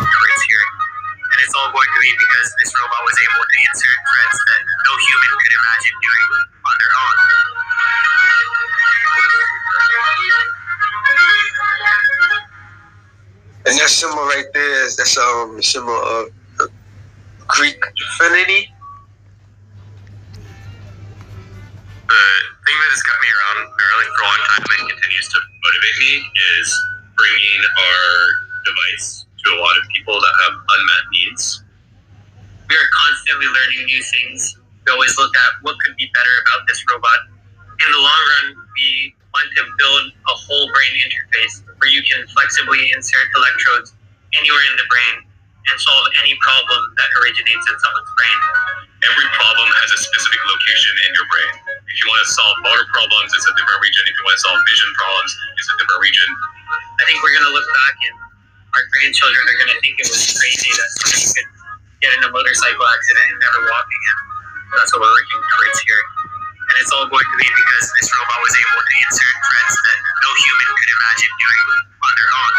towards here. And it's all going to be because this robot was able to insert threads that no human could imagine doing on their own. And that symbol right there is that's the symbol of the Greek infinity. The thing that has kept me around Neuralink for a long time and continues to motivate me is bringing our device to a lot of people that have unmet needs. We are constantly learning new things. We always look at what could be better about this robot. In the long run, we want to build a whole brain interface where you can flexibly insert electrodes anywhere in the brain and solve any problem that originates in someone's brain. Every problem has a specific location in your brain. If you want to solve motor problems, it's a different region. If you want to solve vision problems, it's a different region. I think we're going to look back and our grandchildren are going to think it was crazy that somebody could get in a motorcycle accident and never walk again. That's what we're working towards here. And it's all going to be because this robot was able to insert threads that no human could imagine doing on their own.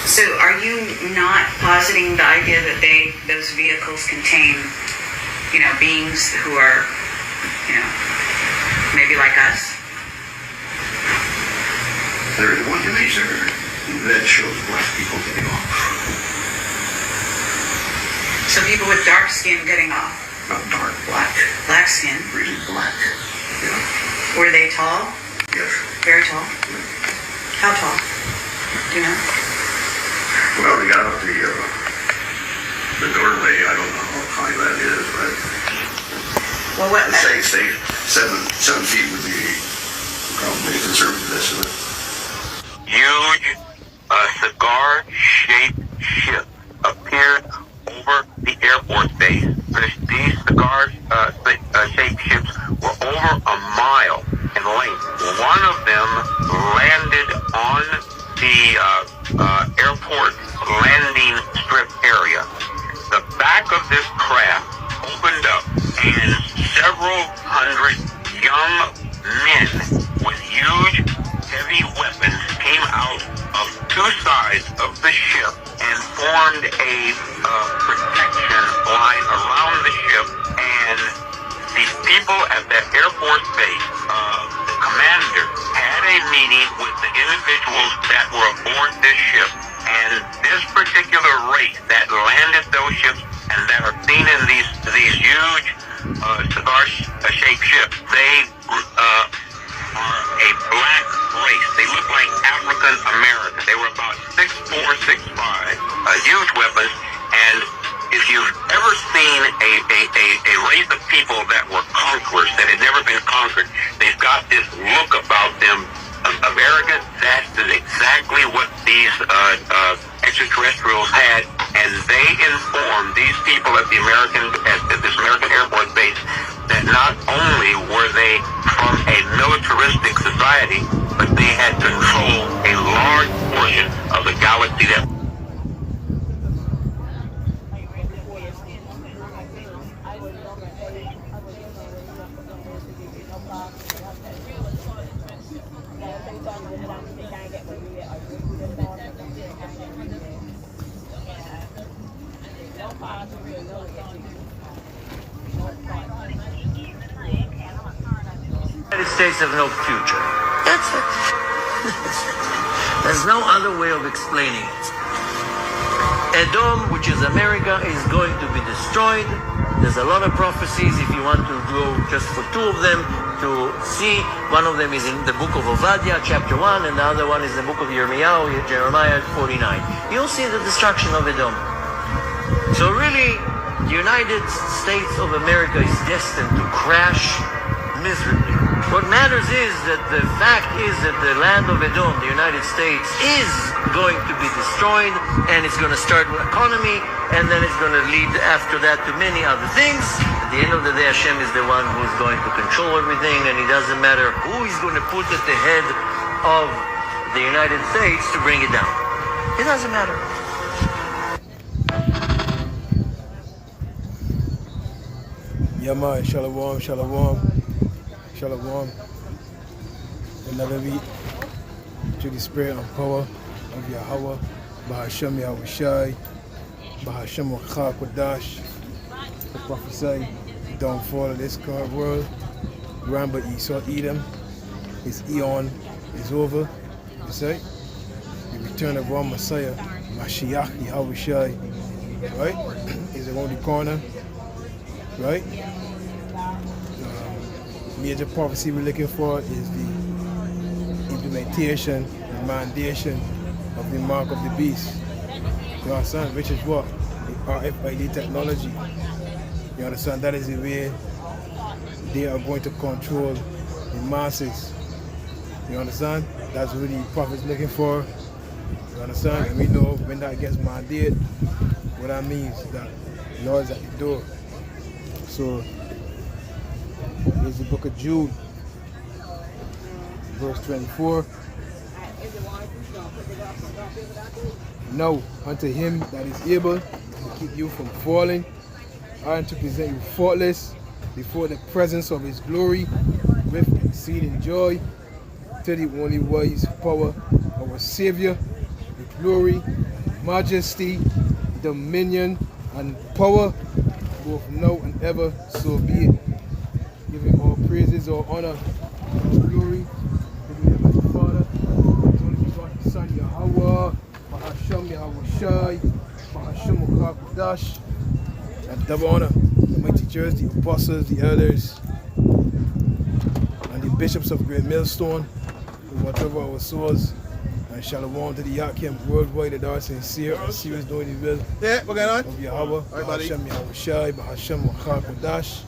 So are you not positing the idea that those vehicles contain, beings who are, maybe like us? There is one laser that shows black people getting off. So people with dark skin getting off? Not dark, black. Black skin? Really black. Yeah. Were they tall? Yes. Very tall? How tall? Do you know? Well, we got up the doorway. I don't know how high that is, but Well, what? say 7 feet would be probably a conservative estimate. Huge cigar-shaped ship appeared over the Air Force base. These cigar-shaped ships were over a mile in length. One of them landed on the airport landing strip area. The back of this craft opened up and several hundred young men with huge heavy weapons came out of two sides of the ship and formed a protection line around the ship. And the people at that Air Force base, the commander, had a meeting with the individuals that were aboard this ship. And this particular race that landed those ships and that are seen in these huge cigar-shaped ships, they are a black race. They look like African American. They were about 6'4", 6'5", huge weapons. And if you've ever seen a race of people that were conquerors, that had never been conquered, they've got this look about them of arrogance. That is exactly what these extraterrestrials had, and they informed these people at this American Air Force base that not only were they from a militaristic society, but they had controlled a large portion of the galaxy that United States have no future. That's it. There's no other way of explaining it. Edom, which is America, is going to be destroyed. There's a lot of prophecies, if you want to go just for two of them to see. One of them is in the book of Obadiah, chapter 1, and the other one is in the book of Jeremiah 49. You'll see the destruction of Edom. So really, the United States of America is destined to crash miserably. What matters is that the fact is that the land of Edom, the United States, is going to be destroyed, and it's going to start an economy, and then it's going to lead after that to many other things. At the end of the day, Hashem is the one who's going to control everything, and it doesn't matter who he's going to put at the head of the United States to bring it down. It doesn't matter. Yeah, man. Shalom, shalom, shalom. Another week to the spirit and power of Yahweh, Bahashem Yahushai, Bahashem Kodash, to prophesy the downfall of this current world. Remember Esau, Edom, his eon is over. You say? The return of our Messiah, Mashiach Yahushai, right? Is around the corner, right? Major prophecy we're looking for is the implementation, the mandation of the mark of the beast. You understand? Which is what? The RFID technology. You understand? That is the way they are going to control the masses. You understand? That's what the prophet's looking for. You understand? And we know when that gets mandated, what that means is that the Lord is at the door. So, here's the book of Jude, verse 24. Now, unto him that is able to keep you from falling and to present you faultless before the presence of his glory with exceeding joy, to the only wise power, our Savior, the glory, majesty, dominion, and power, both now and ever, so be it. Give him all praises, all honor, all glory. To the Heavenly Father, his only begotten Son, Yahweh, Bahashem Yahushai, Bahashem Kodash, and double honor. The mighty church, the apostles, the elders, and the bishops of Great Millstone, who whatever our souls, and shalom to the Yakim worldwide that are sincere and serious doing the will of Yahweh, Bahashem Yahushai, Bahashem Kodash.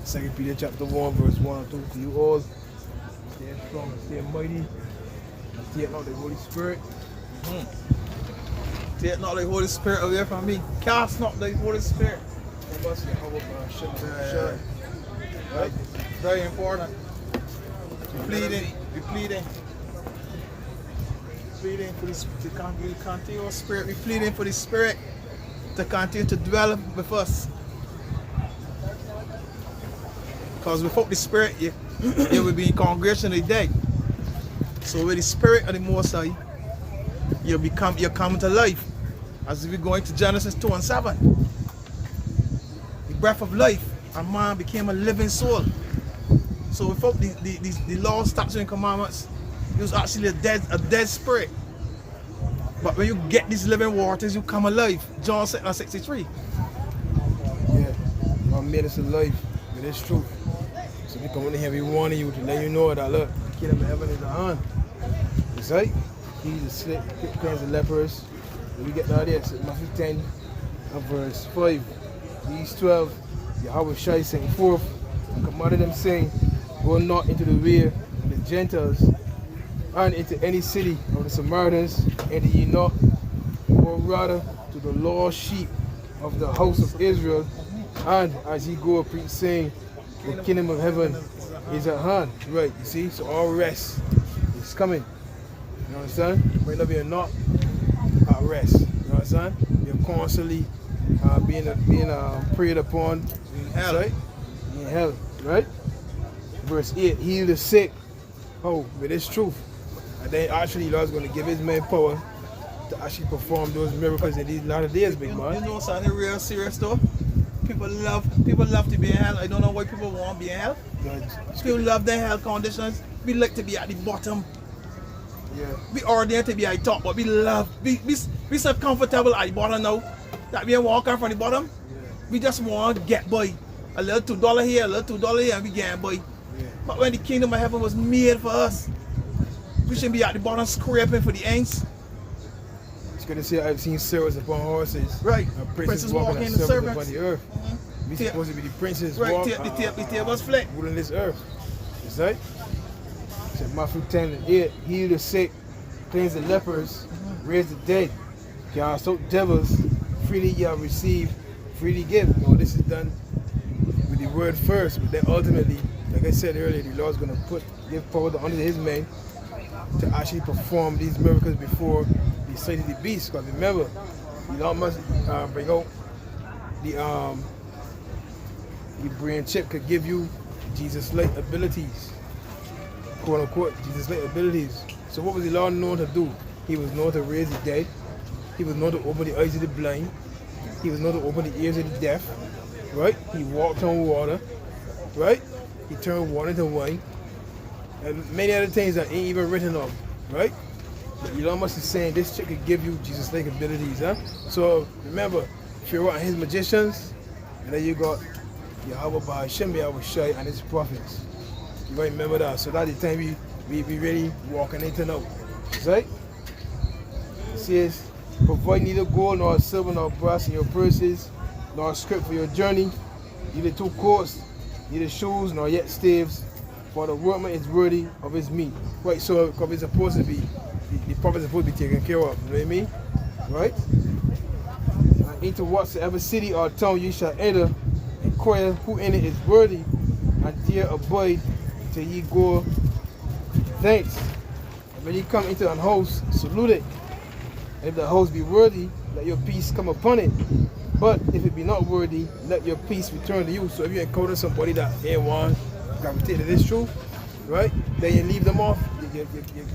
2 Peter chapter 1, verse 1 and 2 to you all. Stay strong and stay mighty. And take not the Holy Spirit. Take not the Holy Spirit away from me. Cast not the Holy Spirit. Right? Very important. We're pleading for the continuous spirit. We're pleading for the Spirit to continue to dwell with us. Because without the Spirit, you will be in congregation today. So with the Spirit of the Most High, you come to life. As we go into Genesis 2 and 7. The breath of life, and man became a living soul. So without the laws, statutes, and commandments, it was actually a dead spirit. But when you get these living waters, you come alive. John 6:63. Yeah, God made us alive with His truth. So we come in here, we warning you to let you know that look, the kingdom of heaven is at hand. It's right. He's the sick, cleanse the lepers. And we get that there. So Matthew 10 and verse 5. These 12, Yahweh Shai sent forth and commanded them, saying, go not into the way of the Gentiles and into any city of the Samaritans, enter ye not, or rather to the lost sheep of the house of Israel. And as ye go preach, saying, the kingdom of heaven is at hand. Right, you see? So all rest is coming. You understand? Right now we are not at rest. You understand? We are constantly being preyed upon. In hell. Right? In hell. Right? Verse 8, heal the sick. Oh, with His truth. And then actually Lord's going to give His man power to actually perform those miracles in these latter days, big man. You know something real serious though? People love to be in hell. I don't know why people want to be in hell. People love their hell conditions. We like to be at the bottom. Yeah. We ordained to be at the top, but we so comfortable at the bottom now that we ain't walking from the bottom. Yeah. We just want to get by. A little $2 here, a little $2 here, and we getting by. Yeah. But when the kingdom of heaven was made for us, we shouldn't be at the bottom scraping for the ends. It's going to say, I've seen servants upon horses. Right. And princes walking in as the servants servants. upon the earth. We supposed to be the princes Right, the table's flat. ruling this earth. Is that? So Matthew 10 and 8, heal the sick, cleanse the lepers, raise the dead, cast out devils, freely ye have received, freely give. No, this is done with the word first, but then ultimately, like I said earlier, the Lord's going to give power under His men to actually perform these miracles before the slayed the beast. Because remember, you don't must bring out the brain chip could give you Jesus-like abilities, quote unquote, Jesus-like abilities. So what was the Lord known to do? He was known to raise the dead. He was known to open the eyes of the blind. He was known to open the ears of the deaf. Right? He walked on water. Right? He turned water into wine. And many other things that ain't even written of. Right? But Elon Musk is saying this chick could give you Jesus-like abilities, huh? So remember, Pharaoh and his magicians, and then you got Yahweh Ba'ashem, Yahweh Shai, and his prophets. You gotta remember that. So that's the time we really walking into now. Right? It says, provide neither gold nor silver nor brass in your purses, nor script for your journey, neither 2 coats, neither shoes nor yet staves, for the workman is worthy of his meat. Right, so because it's supposed to be, the prophet is supposed to be taken care of, you know what I mean? Right? And into whatsoever city or town you shall enter, inquire who in it is worthy, and there abide till ye go thence. And when you come into an house, salute it. And if the house be worthy, let your peace come upon it. But if it be not worthy, let your peace return to you. So if you encounter somebody that ain't one, gravitate to this truth, right? Then you leave them off. You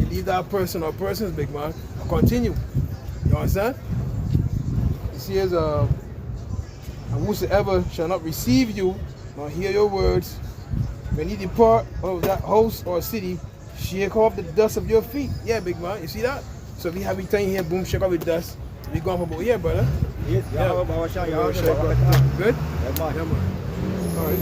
leave that person or persons, big man, and continue. You understand? It says, and whosoever shall not receive you, nor hear your words, when you depart out of that house or city, shake off the dust of your feet. Yeah, big man, you see that? So if you have anything here, boom, shake off the dust. We going from over here, brother. Yes, yeah. Good? Yeah, man. All right.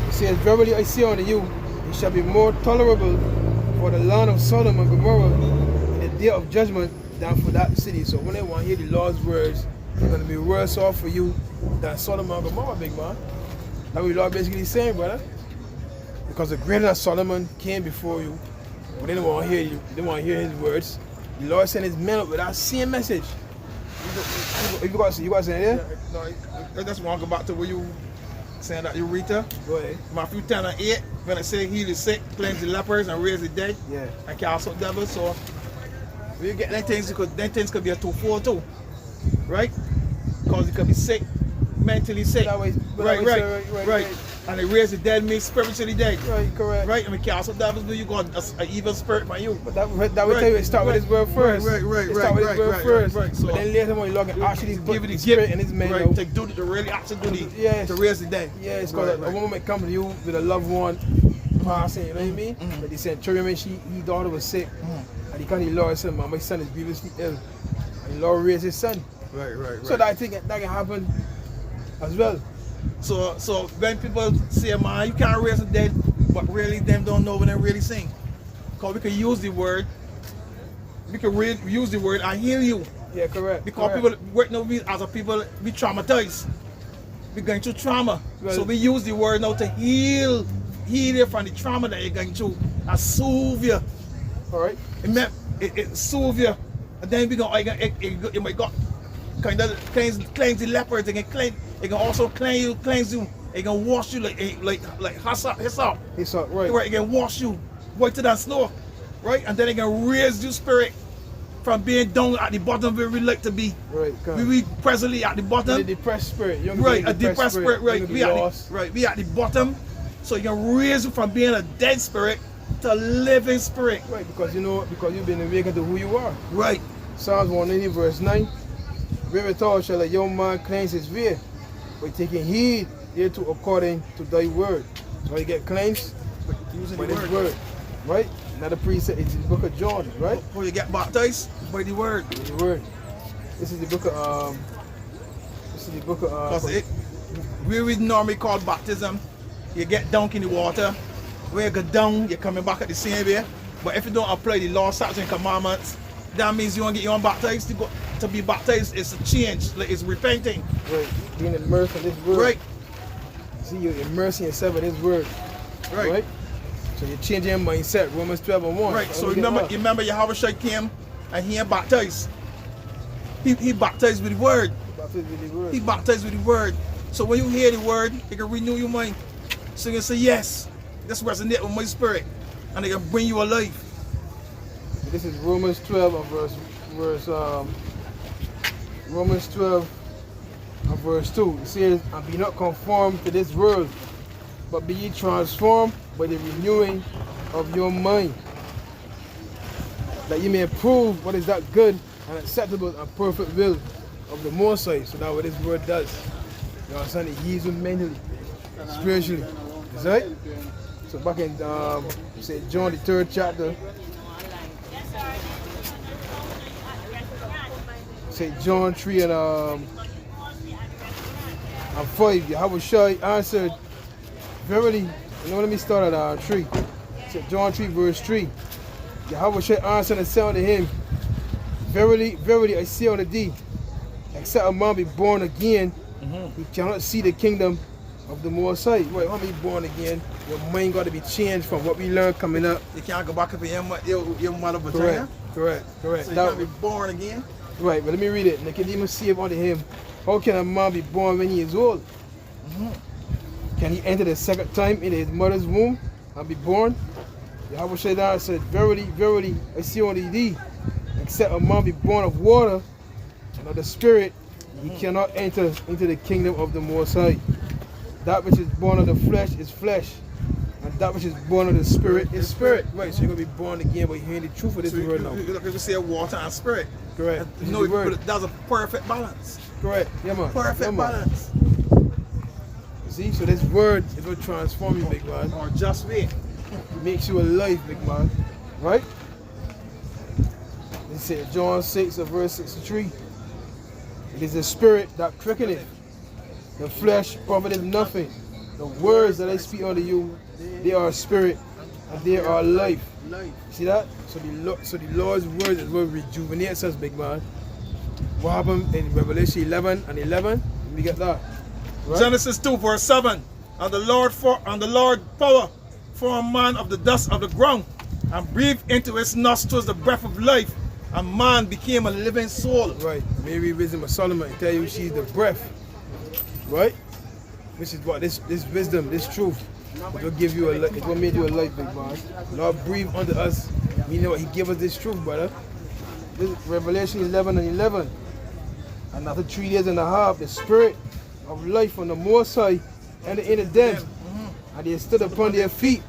It says, verily I say unto you, it shall be more tolerable for the land of Sodom and Gomorrah in the day of judgment than for that city. So when they want to hear the Lord's words, it's going to be worse off for you than Sodom and Gomorrah, big man. That's what the Lord basically saying, brother. Because the greater Solomon came before you, but they don't want to hear you. They don't want to hear his words. The Lord sent his men up with that same message. You got to say there? No, I just want to go back to where you saying that you read there. Go ahead. Matthew 10:8, when it say heal the sick, cleanse the lepers, and raise the dead, yeah, and cast out devils. So when you get them things could be a twofold too, right? Because you could be sick, mentally sick. Right. And they raise the dead, means spiritually dead. Right, correct. Right, and we cast out devils, you got an evil spirit by you. But that would tell you it start with his word first. Right. Start with his word first. So, but then later on you log and actually give it the spirit in his man. Right, to really actually do to raise the dead. Yeah, it's because a woman might come to you with a loved one passing, you know what I mean? But the centurion, his daughter was sick. And he came to the Lord and said, my son is grievously ill. And the Lord raised his son. Right. So that I think that can happen as well. So when people say, man, you can't raise the dead, but really them don't know what they're really saying. Because we can use the word, use the word and heal you. Yeah, correct. Because people, as a people, we traumatized. We're going through trauma. Well, so we use the word now to heal you from the trauma that you're going through and soothe you. Alright. It soothe you. And then we go, it might got kind of cleanse the lepers. It can also cleanse you. It can wash you like hyssop. Hyssop, right. It can wash you whiter than snow, right? And then it can raise your spirit from being down at the bottom where we like to be. Right. We presently at the bottom. The depressed spirit. Right, a depressed spirit. Right. We at the bottom. So you can raise you from being a dead spirit to a living spirit. Right, because you've been awakened to who you are. Right. Psalms 190 verse 9. Wherewithal shall a young man cleanse his way, by taking heed thereto according to thy word. So you get cleansed by his word. Right? Another precept is the book of John, right? Where you get baptized by the word. By the word. This is the book of because we normally call baptism. You get dunked in the water. When you go down, you're coming back at the same way. But if you don't apply the law, statutes, and commandments, that means you won't get baptized. To be baptized is a change, like it's repenting. Right, being immersed in this word. Right. See, you're immersing yourself in this word. Right. So you're changing your mindset. Romans 12:1. Right. So remember Yahweh Shai came and he baptized. He baptized with the word. He baptized with the word. So when you hear the word, it can renew your mind. So you can say yes. this resonate with my spirit, and it can bring you alive. This is Romans 12 of Romans 12 of verse 2. It says, and be not conformed to this world, but be ye transformed by the renewing of your mind, that ye may prove what is that good and acceptable and perfect will of the Most High. So that's what this word does. You understand? It heals you mentally, spiritually. Is that right? So back in say John the 3rd chapter, say John 3 and 5, Yahushua answered, verily, let me start at 3. So John 3 verse 3. Yahushua answered and said unto him, verily, verily, I say unto thee, except a man be born again, he cannot see the kingdom of the Most High. Wait, how be born again? Your mind got to be changed from what we learned coming up. You can't go back up in your mother vagina. Correct. So you can't be born again. Right, but let me read it. Nicodemus said unto him, how can a man be born when he is old? Can he enter the second time into his mother's womb and be born? Yahushua said, verily, verily, I say unto thee, except a man be born of water and of the Spirit, he cannot enter into the kingdom of the Most High. That which is born of the flesh is flesh, and that which is born of the Spirit is spirit. Right, so you're going to be born again by hearing the truth of this word now. People say water and spirit. Correct. No, that's a perfect balance. Correct. Yeah, man. Perfect balance. See, so this word is going to transform you, big man. Or just wait. It makes you alive, big man. Right? It says John 6 verse 63. It is the spirit that quickeneth, the flesh profiteth nothing. The words that I speak unto you, they are spirit and they are life. See that? So the Lord's word is what rejuvenates us, big man. What happened in Revelation 11 and 11? We get that. Right? Genesis 2 verse 7. And the Lord power formed man of the dust of the ground and breathed into his nostrils the breath of life, and man became a living soul. Right. Mary wisdom of Solomon tell you she's the breath. Right? Which is what this wisdom, this truth, it will give you it will make you a life, big man. Lord breathe unto us. You know what? He gave us this truth, brother. This is Revelation 11 and 11. And after 3 days and a half, the spirit of life from the Most High entered into them, and they stood upon their feet,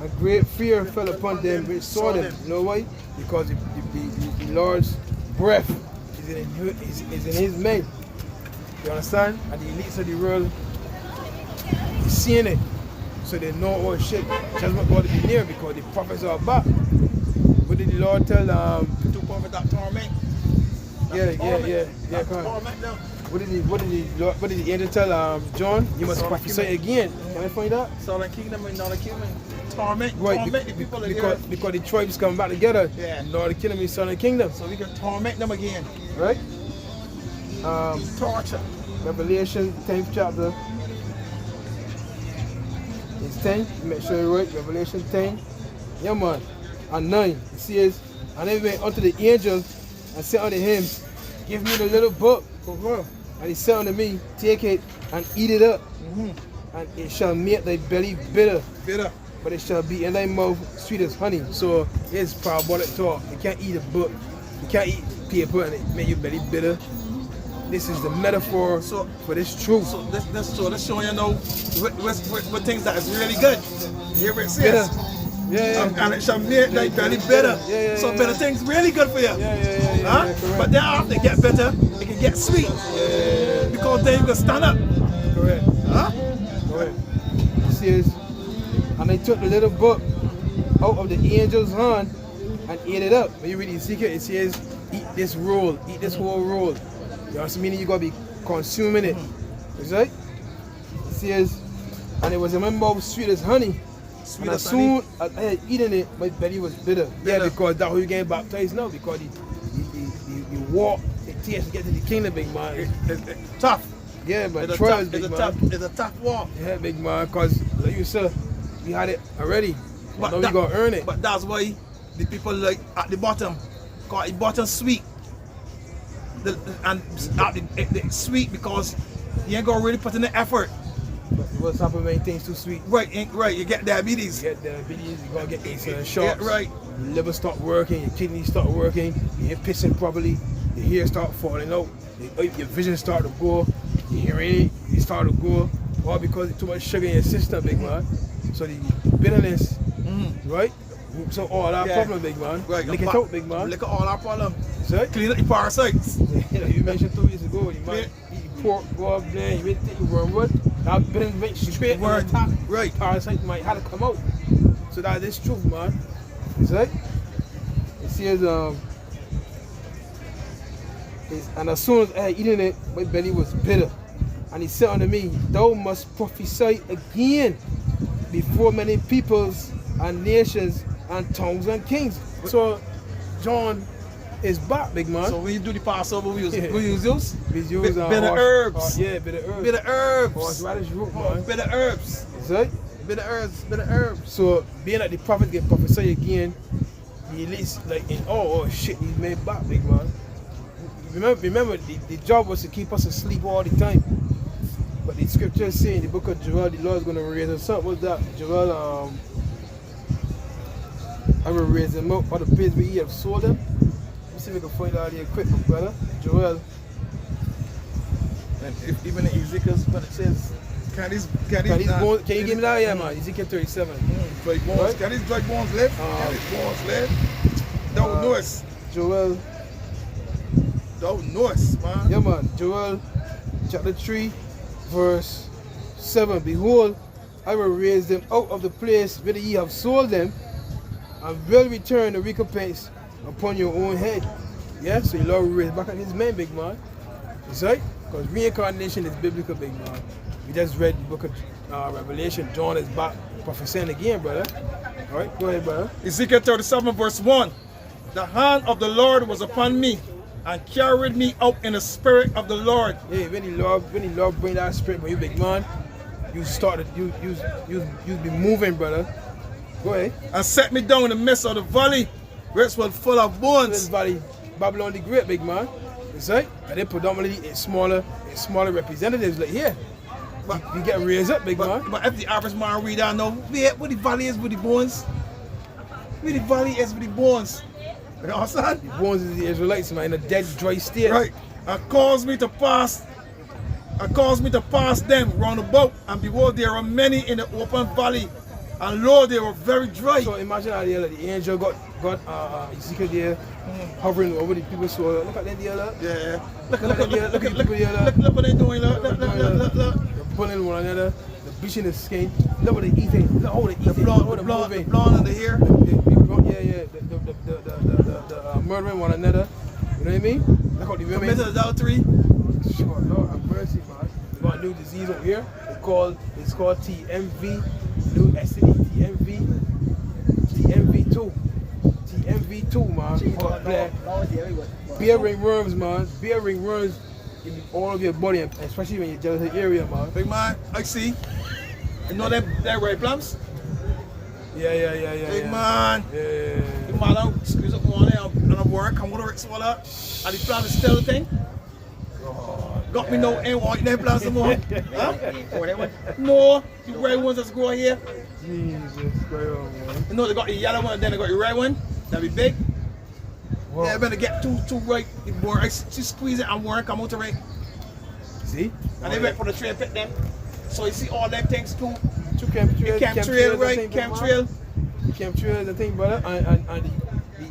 and great fear fell upon them which saw them. You know why? Because the Lord's breath is in his men. You understand? And the elites of the world is seeing it. So they know, oh shit, judgment got to be near because the prophets are back. What did the Lord tell the two prophets that torment? Yeah, come on. What did the angel tell John? You must prophesy again. Can I find that? Southern Kingdom and Northern Kingdom. Torment the people of the earth. Because the tribes come back together. Yeah. Northern Kingdom and Southern Kingdom. So we can torment them again. Right? Torture. Revelation 10th chapter. It's 10. Make sure you're right. Revelation 10. Yeah, man. And 9. It says, and they went unto the angel and said unto him, give me the little book. And he said unto me, take it and eat it up. And it shall make thy belly bitter. But it shall be in thy mouth sweet as honey. So it's parabolic talk. You can't eat a book. You can't eat paper and it make your belly bitter. This is the metaphor for this truth. So this showing you know what things that is really good. Here it says. Yeah. And it shall make thy belly bitter. So better things really good for you. Yeah, but then after they get better, it can get sweet. Because then you can stand up. Correct. Correct. It says, and they took the little book out of the angel's hand and ate it up. When you read the secret, it says, eat this roll, eat this whole roll. You know what I mean? You gotta be consuming it. Is right? It says, and it was in my mouth sweet as honey. And as soon as I had eaten it, my belly was bitter. Yeah, because that's how you get baptized now. Because the walk, it takes to get to the kingdom, big man. It's tough. Yeah, but trials, big man. It's a tough walk. Yeah, big man. Because like you said, we had it already. But now we gotta earn it. But that's why the people like at the bottom, call the bottom sweet. And the sweet because you ain't gonna really put in the effort. liver supplement things too sweet. Right, you get diabetes. You get diabetes, you gotta get insulin Yeah, shots. right. Your liver start working, your kidneys start working, you ain't pissing properly, your hair start falling out, your vision start to go, your hearing you start to go, all because of too much sugar in your system, big man. So the bitterness, right? So all our problem, big man. Right. Lick it out, big man. Lick all our problem. So, Clean up the parasites. you mentioned 2 years ago, you might eat pork, go up there, you might take wormwood, that bitterness makes you straight on the top. Right. Parasite might have to come out. So that is truth, man. You see? It says, and as soon as I had eaten it, my belly was bitter. And he said unto me, thou must prophesy again before many peoples and nations and tongues and kings. So John is back, big man. So when you do the Passover, we use those? We use bitter herbs. Yeah, bitter herbs. Bitter herbs. Horseradish root, man. Bitter herbs. See? Bitter herbs. Bitter herbs. So being that the prophet get prophesy again, he at least like in oh shit, he's made back, big man. Remember the job was to keep us asleep all the time. But the scriptures say in the book of Joel, the Lord is going to raise us up. What's that? Joel, I will raise them up on the place where he have sold them. Let me see if I can find out here quick, brother. Joel. And even in Ezekiel's, but it says, can you give me that? Yeah, man. Ezekiel 37. Dry bones. Right? Can these dry bones live? Can these bones live? Thou knowest. Joel. Thou knowest, man. Yeah, man. Joel chapter 3, verse 7. Behold, I will raise them out of the place where ye have sold them, and will return the recompense upon your own head. Yeah, so the Lord will raise back on his men, big man. That's right? Because reincarnation is biblical, big man. We just read the book of Revelation. John is back prophesying again, brother. All right, go ahead, brother. Ezekiel 37, verse 1. The hand of the Lord was upon me, and carried me out in the spirit of the Lord. Yeah, when the Lord bring that spirit for you, big man, you be moving, brother. Go ahead. And set me down in the midst of the valley, where it was full of bones. This valley, Babylon the Great, big man. That's right. And they predominantly it's smaller representatives like here. But you get raised up, big man. But if the average man read down know where the valley is with the bones, where the valley is with the bones. You know what I'm saying? The bones is the Israelites, man, in a dead, dry state. Right. And caused me to pass them round about, and behold, there were many in the open valley, and lo, they were very dry. So imagine how the angel got Ezekiel there, hovering over the people. So look at them there, look. Yeah. Look what they're doing, look. They're pulling one another, they're bleaching the skin. Look what they're eating. Look how they're eating. The blonde in the hair. The murdering one another. You know what I mean? Look how the women. Committed adultery. Sure, Lord have mercy, man. We got a new disease over here. It's called TMV. New STD, TMV2. TMV2, man. Beer ringworms, man. Beer ringworms in all of your body, especially when you're jealous area, man. Big man, I see. You know them red plums? Yeah. Big man. Yeah. The man don't squeeze up one there and I'm working, come with the Rick Swallow. And the plant is still the thing. Got me no ain't want them plants no more. Huh? No, the red ones that's growing here. Jesus Christ, man. You know they got the yellow one and then they got the red one. That be big. Whoa. Yeah, better get too right. The more I squeeze it and work, come out the right. See? And they went for the trail pit them. So you see all them things too. Two chemtrails, Chemtrails, the thing, brother. And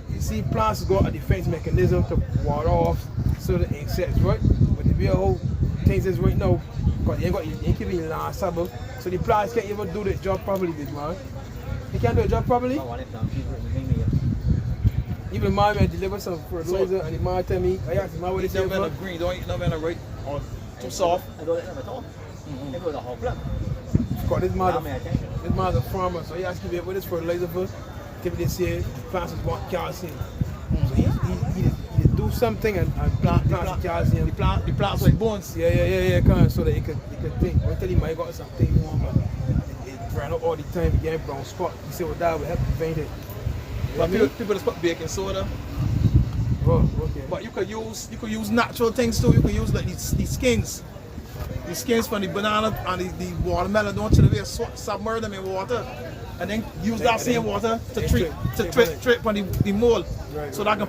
you see plants got a defense mechanism to ward off certain insects, right? But the real whole things is right now, because you ain't keeping your land stable. So the plants can't even do the job properly, big man. They can't do the job properly. Even my man deliver some fertilizer and the man tell me, I asked my what they say for. Green, don't eat no man right or too soft. Because this man's a farmer, so he asked me what this fertilizer for. Typically say plants want calcium. So he do something and plant calcium. The plants like bones. Yeah, kind of, so that he could think. I tell him I got something wrong, but it ran out all the time, he get brown spot. He said well that would help prevent it. But people just put baking soda. Oh, okay. But you could use natural things too. You could use like these skins. the skins from the banana and the watermelon, don't you submerge them in water and then use that same water to treat on the mold. Right, so that can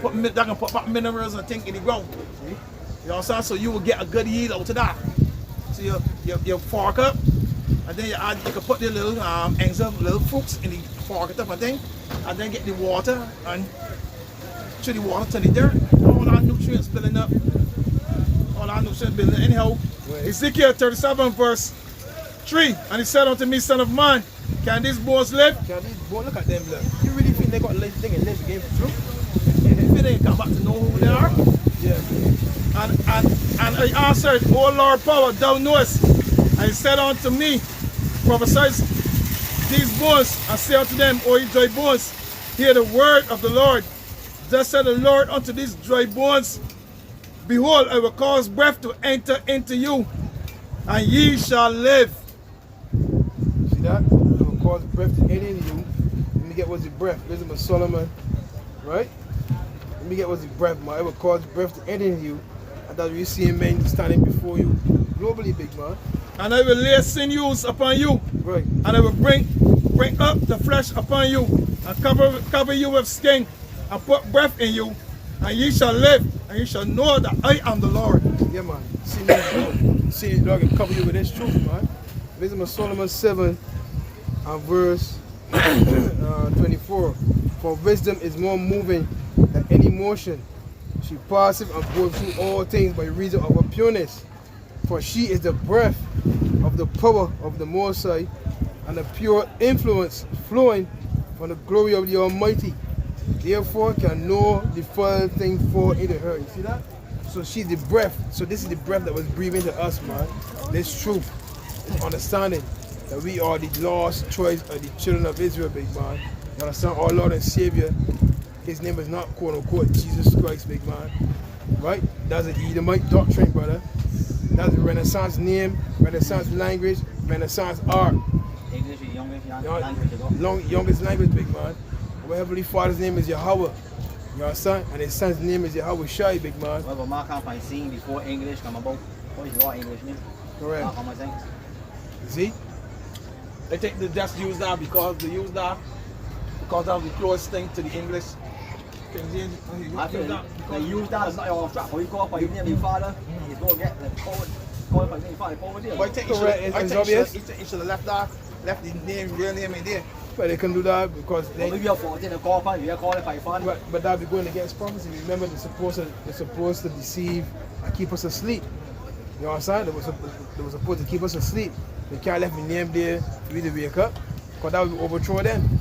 put back minerals and things in the ground. You know what I'm saying? So you will get a good yield out of that. So you fork up and then you can put the little eggs of little fruits in the fork it up and then get the water and through the water to the dirt. All our nutrients building up. Anyhow, Ezekiel 37 verse 3, and he said unto me, son of man, can these bones live? Can these bones, look at them, look. You really think they got life, they can live again for true? If they ain't come back to know who they are. Yeah. And I answered, O Lord power, thou knowest. And he said unto me, prophesy these bones, and say unto them, O ye dry bones, hear the word of the Lord. Thus said the Lord unto these dry bones, behold, I will cause breath to enter into you, and ye shall live. See that? I will cause breath to enter into you. Let me get what's the breath. Wisdom of Solomon. Right? Let me get what's the breath, man. I will cause breath to enter into you. And that we see men standing before you. Globally, big man. And I will lay sinews upon you. Right. And I will bring up the flesh upon you, and cover you with skin, and put breath in you, and ye shall live, and ye shall know that I am the Lord. Yeah, man. See the dog and cover you with this truth, man. Wisdom of Solomon 7 and verse 24. For wisdom is more moving than any motion. She passeth and goes through all things by reason of her pureness. For she is the breath of the power of the Most High, and the pure influence flowing from the glory of the Almighty. Therefore can no defiled thing fall into her. You see that? So she's the breath. So this is the breath that was breathing to us, man. This truth, this understanding that we are the lost choice of the children of Israel, big man. You understand? Our Lord and Savior, his name is not quote unquote Jesus Christ, big man. Right? That's an Edomite doctrine, brother. That's a Renaissance name, Renaissance language, Renaissance art. English is youngest language, big man. Our Heavenly Father's name is Yahweh. You understand? And his son's name is Yahweh Shai, big man. Well, but Mark can't sing before English come about. What is your English name? Correct. See? They think they just use that because they use that because that's the closest thing to the English. I think they use that as not your strap. Or you call up by your name, your father, and you go get the code by your father, over there. But I think he should have left the name, real name in there. But they can do that because they. Maybe you're 14 and call upon, you're calling by your father. But that be going against prophecy. Remember, they're supposed to deceive and keep us asleep. You know what I'm saying? They were supposed to keep us asleep. They can't let me name there for me to wake up, because that would overthrow them.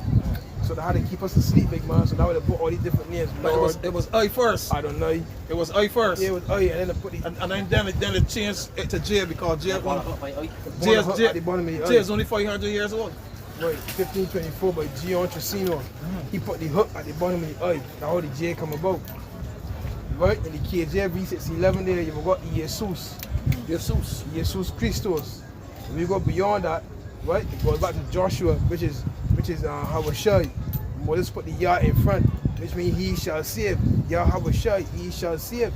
So they had to keep us asleep, big man. So that would have put all these different names. But it was I first. I don't know. It was I first. Yeah, it was I, and then they put the... And then they changed it to J, because J is only 500 years old. Right, 1524 by Gian Trissino. He put the hook at the bottom of the I. That's how the J come about. Right, and the KJV 611 there, you've got Jesus. Jesus Christos. When we go beyond that, right, it goes back to Joshua, which is Hawashai. Moses put the Yah in front, which means he shall save. Yah Hawashai, he shall save.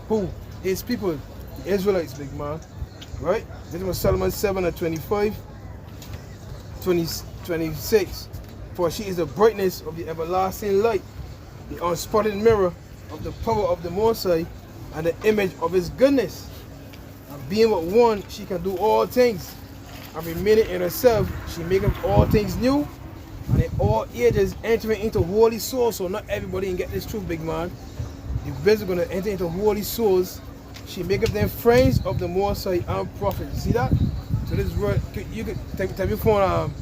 Who? His people, the Israelites, big man. Right? This was Solomon 7 and 25. 26. For she is the brightness of the everlasting light, the unspotted mirror of the power of the Most High, and the image of his goodness. And being but one, she can do all things. And remaining in herself, she maketh all things new, and in all ages entering into holy souls. So not everybody can get this truth, big man. The vessel going to enter into holy souls. She maketh them friends of the Most High and prophets. You see that? So this is where you could take your phone,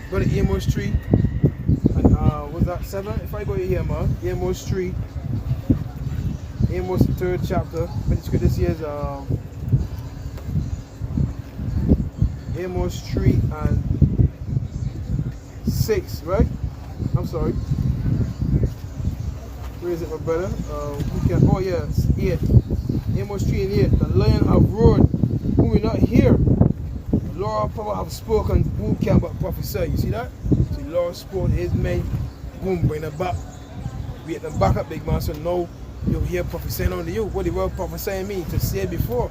go to Amos 3, and what's that, 7? If I go here, man, Amos 3, Amos 3rd chapter. This here is Amos 3 and 6, right? I'm sorry. Where is it, my brother? Oh yeah, 8. Amos 3 and 8. The lion have roared, who will not hear? The Lord of power have spoken, who can but prophesy? You see that? So the Lord spoke to his men, boom, bring them back. We get them back up, big man. So now you'll hear prophesying unto you. What the word prophesying mean? To say before.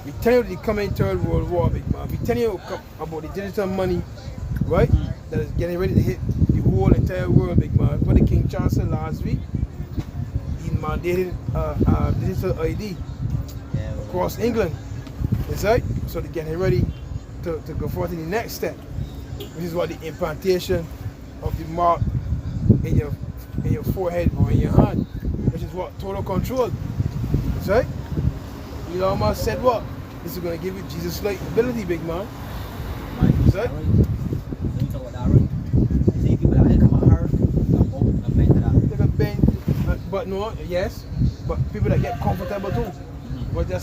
We tell you the coming third world war, big man. We tell you about the digital money, right? That is getting ready to hit the whole entire world, big man. What the King Charles said last week, he mandated digital ID across England. That's right. So they're getting ready to go forward to the next step, which is what the implantation of the mark in your forehead or in your hand, which is what total control. That's right. Elon Musk said what? This is going to give you Jesus-like ability, big man. That's right. They can bend, but no, yes, but people that get comfortable too. What you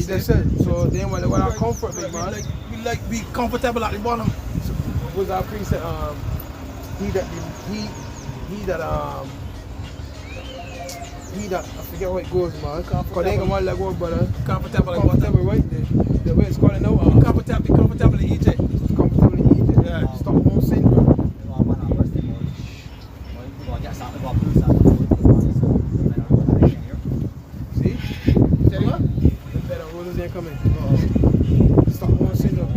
just said. So then when our comfort, big man. We like be comfortable at the bottom. So, was our priest said, he that I forget how it goes, man. Cause they ain't gonna let go, brother. Comfortable right there. The way it's called now. Comfortable in Egypt. Comfortable in Egypt. Yeah. Stockholm syndrome. See? Tell you what? The better roses ain't coming. Stockholm syndrome.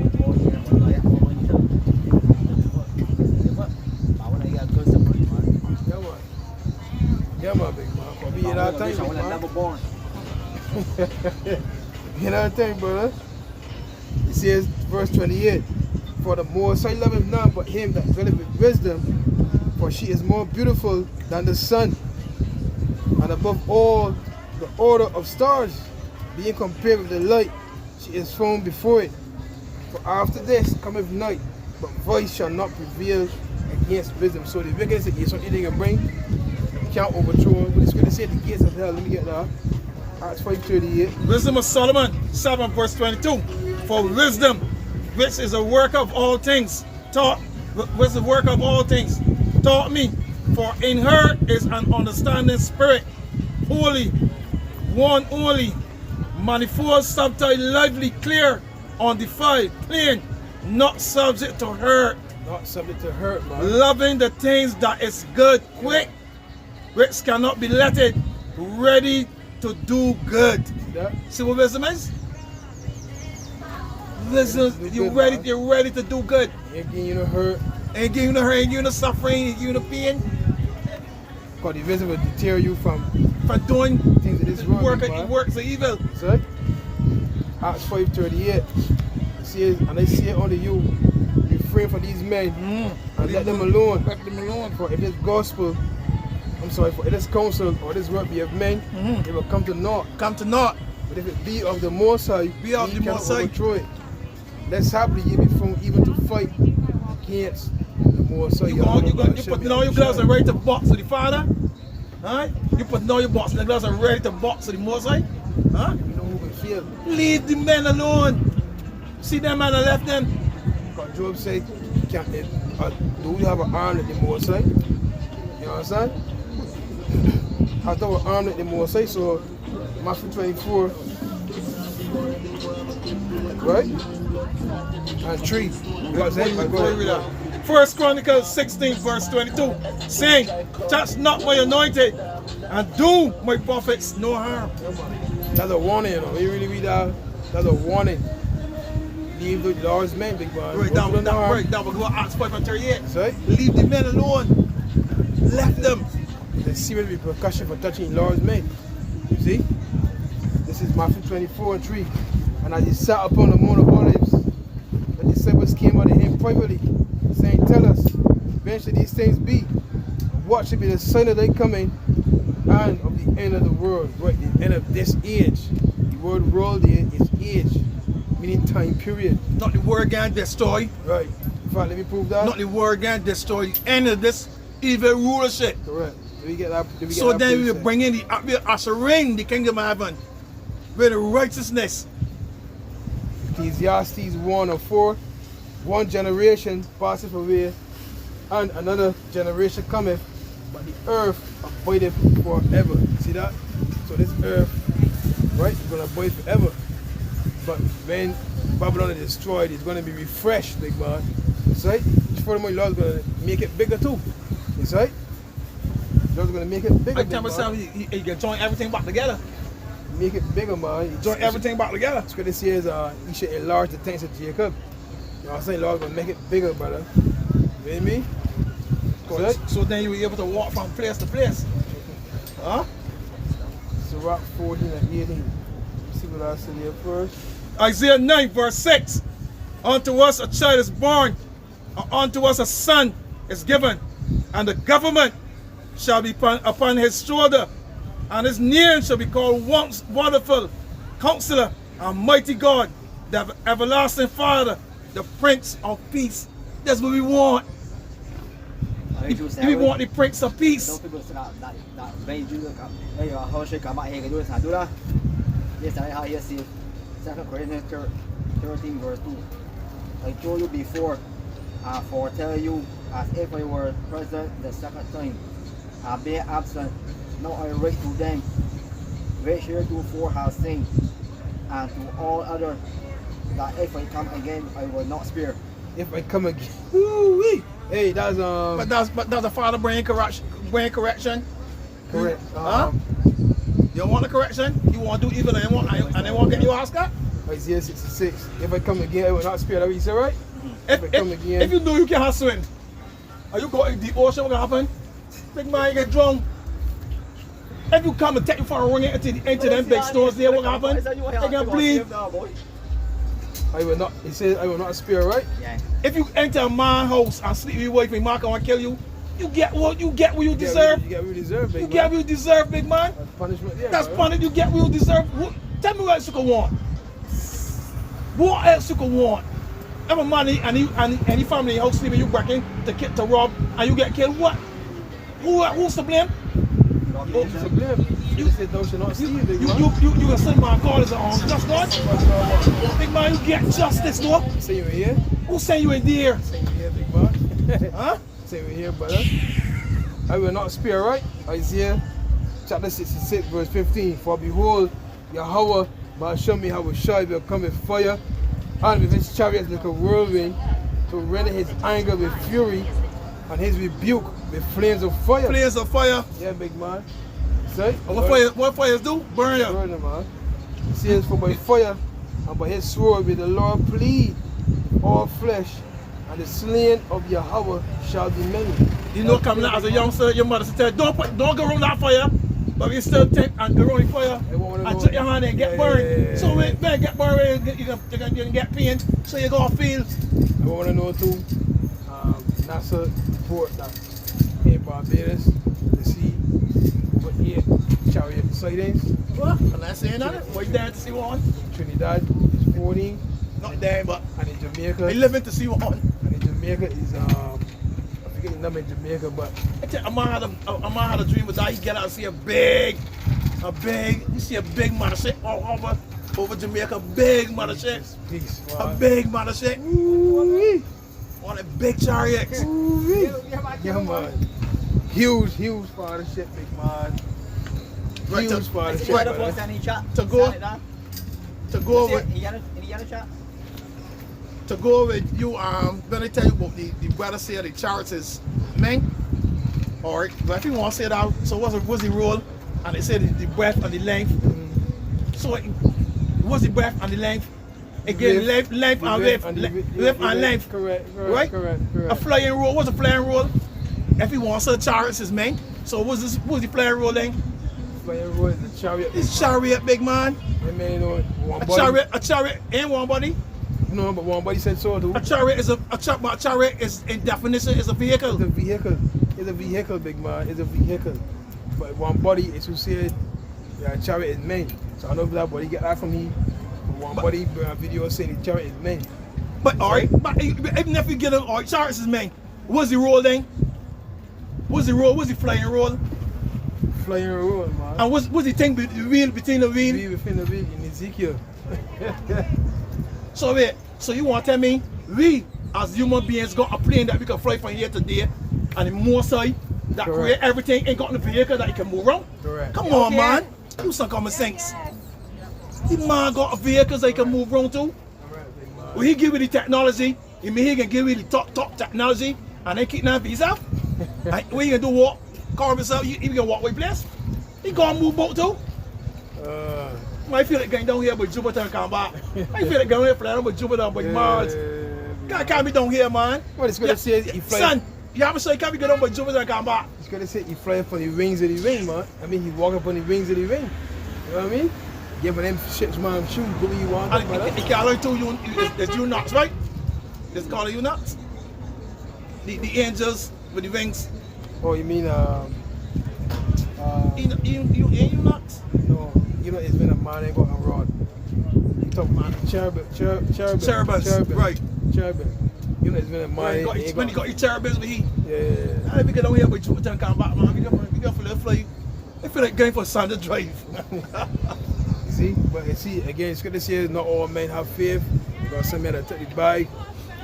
Yeah, man, big man. Cause we in our time, big man. You know what I'm saying, brother? It says, verse 28, for the Most High loveth none but him that dwelleth with wisdom, for she is more beautiful than the sun, and above all the order of stars, being compared with the light, she is found before it. For after this cometh night, but voice shall not prevail against wisdom. So the wickedness against what they can bring, you can't overthrow. But it's going to say the gates of hell. Let me get that. Acts 5:38. Wisdom of Solomon, 7 verse 22. For wisdom, which is a work of all things, taught me. For in her is an understanding spirit, holy, one only, manifold, subtle, lively, clear, undefiled, plain, not subject to hurt. Not subject to hurt, man. Loving the things that is good, quick, which cannot be letted, ready to do good. See what wisdom is? Listen, you're ready to do good. Ain't giving you no hurt. Ain't giving you no hurt, ain't giving you no suffering, ain't giving you no pain. Because the wisdom will deter you from doing things that is wrong. Works of evil. That's right. Acts 5:38. It says, and I say unto you, refrain from these men and let them alone. Let them alone. For if this counsel or this work be of men, it will come to naught. But if it be of the Most High, be of the Most High, overthrow it. Let's happily ye be found even to fight against the Most High. You put all your gloves and ready to box with the Father. Huh? You put all your box and the gloves and ready to box with the Most High. Huh? You know who can feel. Leave the men alone. See them man and left them. Because Job said, do you have an arm at the Most High? You understand? I thought we're armed at the Most High, so Matthew 24, right? And 3. First Chronicles 16 verse 22, saying, touch not my anointed, and do my prophets no harm. That's a warning, you know. You really read that? That's a warning. Leave the Lord's men, big man. Right down, we'll go Acts 5:38. Right? Leave the men alone. Left them. There's serious repercussion for touching Lord's men. You see? This is Matthew 24:3. And as he sat upon the Mount of Olives, the disciples came unto him privately, saying, tell us, when shall these things be? What should be the sign of thy coming and of the end of the world? Right, the end of this age. The word world there is age, meaning time period. Not the word can destroy. Right. In fact, let me prove that. Not the word can destroy the end of this evil rulership. Correct. We get that, so then we will bring in the ushering the kingdom of heaven with righteousness. Ecclesiastes 1:4. One generation passeth away, and another generation cometh, but the earth abideth forever. See that? So this earth, right, is going to abide forever. But when Babylon is destroyed, it's going to be refreshed, big man. That's right? Furthermore, the Lord's going to make it bigger too. That's right? God's going to make it bigger. I tell myself, he can join everything back together. Make it bigger, man. Join everything back together. That's what this is. You should enlarge the things of Jacob. You know what I'm saying? Lord, gonna make it bigger, brother. You know me? So then you were able to walk from place to place. Huh? Sirach 14 and 18. Let's see what I said here first. Isaiah 9 verse 6. Unto us a child is born, and unto us a son is given, and the government shall be upon his shoulder, and his name shall be called Wonderful, Counselor, and Mighty God, the Everlasting Father, the Prince of Peace. That's what we want. We want the Prince of Peace. Don't people say that very Judah hey how should come out here do this do that? Yes, I have here see 2 Corinthians 13 verse 2. I told you before, I foretell you as if I were present the second time. I bear absent, now I write to them, which heretofore have seen, and to all others, that if I come again, I will not spare. If I come again, woo-wee. Hey, that's But does the Father bring correction? correct. Huh? You want the correction? You want to do evil and they want to get you Oscar? Isaiah 66. If I come again, I will not spare. That what you say, right? If I come again, If you know you can't swim, are you going in the ocean? What gonna happen? Big man, you get drunk. If you come and take you for a run into them big stores there, what gonna happen? They gonna bleed. I will not. He says, I will not spare, right? Yeah. If you enter a man's house and sleep with your wife and Mark want to kill you, you get what you deserve. You get what you deserve, big You man. get what you deserve, big man. That's punishment. Yeah, That's bro. punishment. You get what you deserve. Tell me what else you could want. What else you could want? Have a money and any family in your house sleeping, you breaking to rob and you get killed. What? Who's to blame? It's a blame. You said thou shalt not steal, big man. You a son man God is an unjust God. Big man, you get justice, though. Say you in here. Who sent you in there? Say you in here, big man. Huh? Say you in here, brother. I will not spare, right? Isaiah chapter 66, verse 15. For behold, Yahweh, Ba'ashem Yahushua will come with fire, and with his chariots like a whirlwind, to render his anger with fury, and his rebuke with flames of fire. Flames of fire. Yeah, big man. Say, What fires do? Burn you. burn them, man. It says, for by fire and by his sword will the Lord plead all flesh, and the slain of Yahweh shall be many. You know, coming out as a youngster, your mother said, don't go around that fire, but you still take and go around the fire and take your hand and get burned. So when you get burned, you can get pain, so you go feel. I want to know too, NASA report that in Barbados, to see what here chariot sightings. What? I'm not saying that. What you there to see one? Trinidad is 14, Not there, but and in Jamaica, they living to see one. and in Jamaica is I forget the number in Jamaica, but I tell you, a man had a dream that he get out and see you see a big mothership all over Jamaica, big mothership, peace. a big mothership, on a big chariots. Yeah, man. Huge partnership, big man. Right, Huge partnership, Right brother. up any chat. To go with Any other chat? to go with you, let me tell you about the brother say the chariots, man. Alright, but if you want to say that, so what's the rule? And they said the breadth and the length. So what's the breadth and the length? Again, length and width and length. Correct, Right? correct. A flying roll. What's a flying roll? If you want to say chariots is man. So what's the flying roll then? Flying roll is the chariot. It's chariot, big man. Hey, man, you know, one A body. chariot ain't one body. No, but one body said so too. A chariot is in definition is a vehicle. It's a vehicle. It's a vehicle, big man. It's a vehicle. But one body is who said, yeah, chariot is men. So I know that body get that from me. One body video saying the chariot is men. But alright, but even if you get them, alright, chariots is man. What's the roll then? What's the roll? What's the flying roll? Flying roll, man. And what's the thing between the wheel? Be within the wheel in Ezekiel. So wait, so you want to tell me we as human beings got a plane that we can fly from here to there, and the more side that Correct. create everything ain't got the vehicle that you can move around? Correct. Come on, man. Use some common sense. The man got a vehicle that he can move around to. Alright, big man. Will he give you the technology? He can give you the top technology and then keep that for himself? And what you can do walk, car himself, he can walk away place. He gonna move boat too. I feel like going down here with Jupiter and come back. I feel like going here flying with Jupiter with Mars. Can't be down here, man. What it's gonna say he fly. Son, you haven't said can't be going down with Jupiter and come back. It's gonna say he flying from the wings of the ring, man. I mean he walking up on the wings of the ring. You know what I mean? Giving them shits, man, shoot, do what you want. He can't learn to it's you nuts, right? It's called you nuts. The angels with the wings. Oh, you mean you nuts? No, you know it's been a man ain't got a rod. You talk about cherubim, right? Cherubim. You know it's been a man. When you got your cherubims with he. Yeah. I get down here with Jupiter and come back, man. We got for the flight. I feel like going for Sunday drive. See, but you see, again, it's good to see not all men have faith. You got some men that take the bike,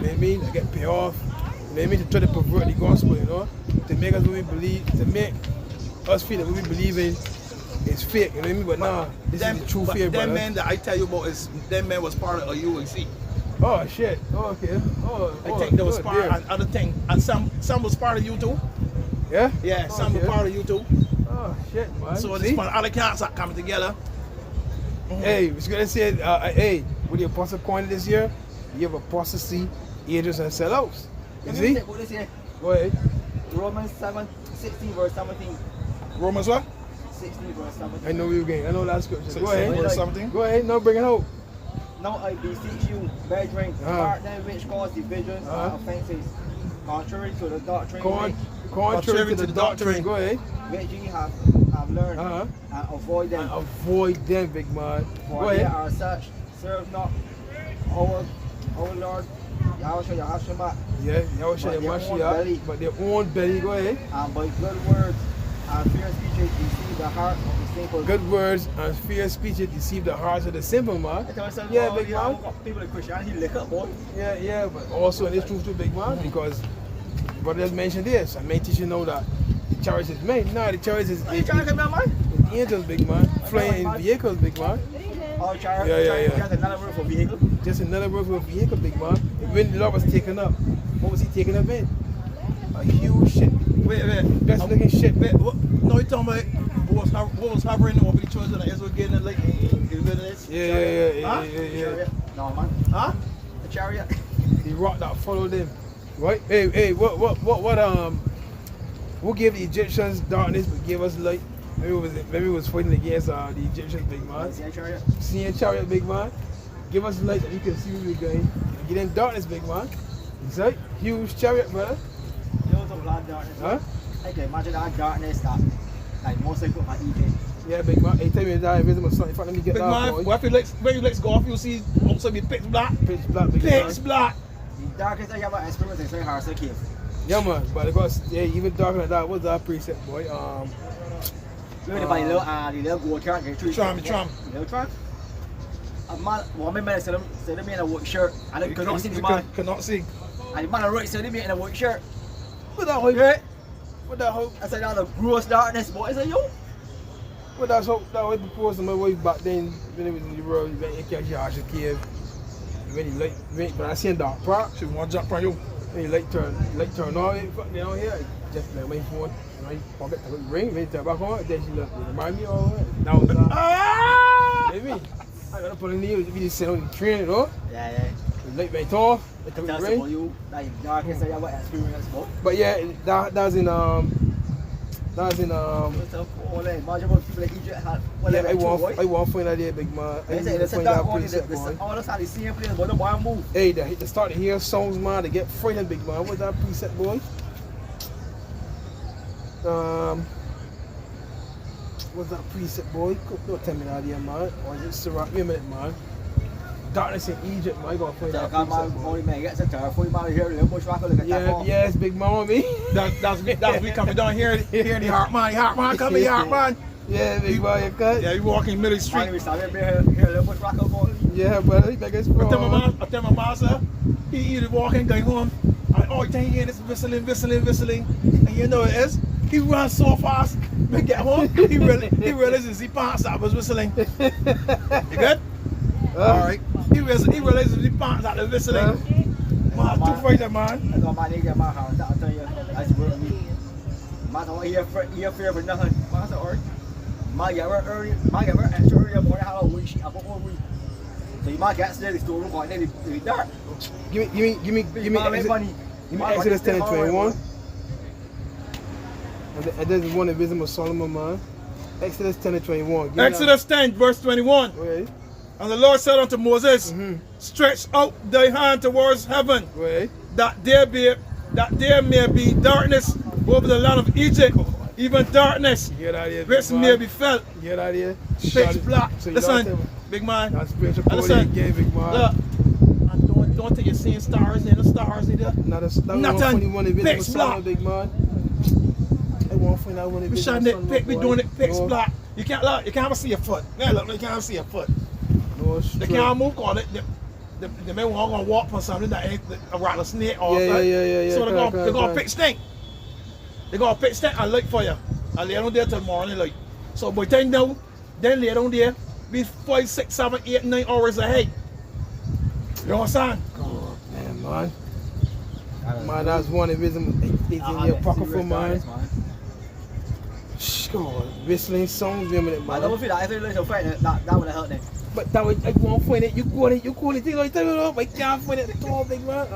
you know what I mean? They get paid off, you know what I mean? To try to pervert the gospel, you know? To make us what we believe, to make us feel that what we believe in is fake, you know what I mean? But nah, this is the true faith, brother. Them men that I tell you about, them men was part of a UAC. Oh, shit. Oh, okay. I think there was part of other thing. And some was part of you too. Yeah? Yeah, some were part of you too. Oh, shit, man. So this one, other cats are coming together. Hey, I was gonna say, hey, with the apostle coin this year, you have apostasy, angels, and sellouts. You see? Go ahead. Romans 16 verse 17. Romans what? 16 verse 17. I know you again. I know that scripture. Go ahead. Verse 17. Go ahead. No, bring it home. Now I beseech you, brethren, depart them which cause divisions and offences, contrary to the doctrine Contrary to the doctrine. Go ahead. which ye have learned, and avoid them. And avoid them, big man. For they are such, serve not our Lord Yahushua, Yeah, Yahushua Mashiach, but their own belly. Go ahead. and by good words and fair speeches deceive the heart of the simple. Good words and fair speeches deceive the hearts of the simple, man. Yeah, big man. People in Christianity lick up, boy. Yeah, but also in this truth too, big man, because brother just mentioned this. I may teach you know that the chariots is men. No, the chariots is angels, big man. Flying in vehicles, big man. Oh, chariot. Yeah. That's another word for vehicle. Just another word for a vehicle, big man. When the Lord was taken up, what was he taken up in? A huge ship. Wait. Best looking ship. Wait, no, you're talking about what was hovering over the children of Israel getting it like in the wilderness? Yeah. No, man. Huh? The chariot. The rock that followed them. Right? Hey, what gave the Egyptians darkness but gave us light? Maybe it was fighting against the Egyptians, big man. Seeing chariot, big man. Give us light that you can see where we're going. Get in darkness, big man. It's like huge chariot, brother. You know some lot of darkness. Huh? I can imagine that darkness that like most people at Egypt. Yeah, big man. Hey, tell me that visit my son. If I let me get Big that man, boy. what if when you let's go off, you see also be pitch black. Pitch black, big man. Pitch black. The darkest I ever experienced is very hard to keep. Yeah, man. But because even darker than that, what's that precept, boy? You know the little gold truck, the Trump. little truck. A man, one man said them in a white shirt, and I could not see the man. Cannot see. And the man right said them in a white shirt. What that hope? Yeah. What that hope? I said, the gross darkness, boy. I said, yo. What that hope? That was proposed to my wife back then when it was in the world. When he catch Yasha cave. When he like, when I seen dark part, She want to jump from you. when he like turn on, fuck down here. Just like my phone, my pocket, I would ring, when he turn back on, then she look, remind me all that. That was that. You know what I mean? I gotta put in the we just sit on the train, you know? Yeah. Like my door, it took That's ring. about you, like darkest I ever experienced, boy. But yeah, that's in All the imaginable people like Egypt had. yeah, I want to find out there, big man. I They say need to it's a find dark that one, preset, boy. all the the same place, but the boy move. Hey, they start to hear songs, man. They get frightened, big man. What's that preset, boy? What's that preset, boy? Don't tell me that here, man. Or just surround me a minute, man. Darkness in Egypt, man. I gotta find that preset, boy. Man, gets a terrifying man here, little bush rock, look at that. Yes, big man, me. That's we coming down here the Heartman coming, Heartman. Yeah, big man, you cut. Yeah, you walking middle street. We started here, little bush rock, boy. Yeah, brother, like it's I tell my master, he either walking, going home, and all the time he is whistling, and you know it is. He runs so fast, we get home, he realizes he passed out was whistling. You good? Alright. He realizes he passed out the whistling. Man, too frightened, man. I got my nigga in my house, I'll tell you, that's where me. Man, I want to hear fear for nothing. Man, that's alright. might get work early, might get work extra early morning, how long we sheet up all week. So you might get to the store room, and then it's dark. Give me Exodus 10 and 21. And this is one of the wisdom of Solomon, man. Exodus 10 and 21. Exodus 10, verse 21. Right. And the Lord said unto Moses, stretch out thy hand towards heaven, Right. that there may be darkness over the land of Egypt, even darkness, Get out of here. which may be felt. Get out of here. Pitch black. So you Listen, don't big man. That's spiritual And quality again, big man. Look, and don't think you're seeing stars in the stars either. Nothing. Pitch black. Big man. I want to find out when it We is. shine it, we doing it pitch black. You can't look, you can't even see your foot. Yeah, look, you can't even see your foot. No, They can't move on it. The men were gonna walk on something that ain't a rattlesnake or Yeah. So they're gonna pick stink. They're gonna pick stink and look for you. And lay down there till morning like. So by the time now, then lay down there, be 5, 6, 7, 8, 9 hours ahead. You understand? Oh, man. Man, that's one of wisdom. It's in your pocket for man. God, whistling songs, man. I don't feel like if it's a fight, that would have helped them. But that would, I won't find it. You call it, thing like that. I can't find it at all, big man.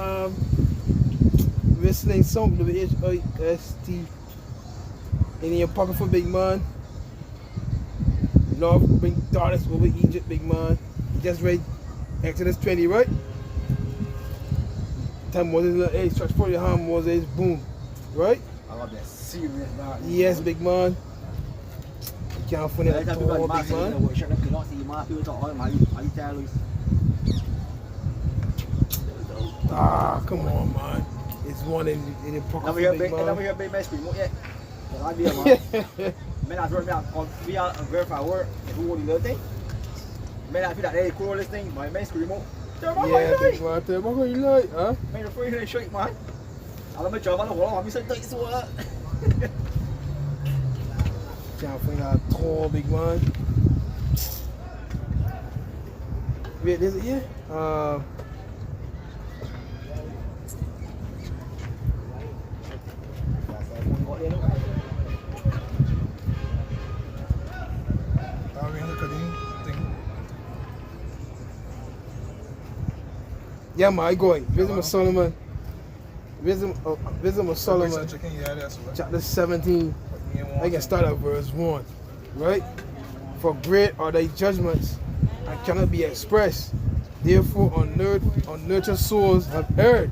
Whistling song, WHIST. In your pocket for big man. Lord, bring darkness over Egypt, big man. You just read Exodus 20, right? Time Moses, hey, stretch for your hand, Moses, boom. Right? I love that serious dark. Yes, big man. You can't find it at all, big man. Ah, come on, man. It's one in the pocket for big man. Never hear big man scream yet. I be a man. Men I work on we are verify work and who the thing. Men I feel that they cool this thing, my man scream out. Yeah, big man. Tell me what you like, huh? Man, the free really shake, man. I love my job, I don't want to say so. Can't find that tall, big man. Wait, is it here? Yeah, man, I go. Wisdom of Solomon. Wisdom of Solomon. Chapter 17. I can start at verse 1. Right? For great are thy judgments and cannot be expressed. Therefore, unnurtured souls have erred.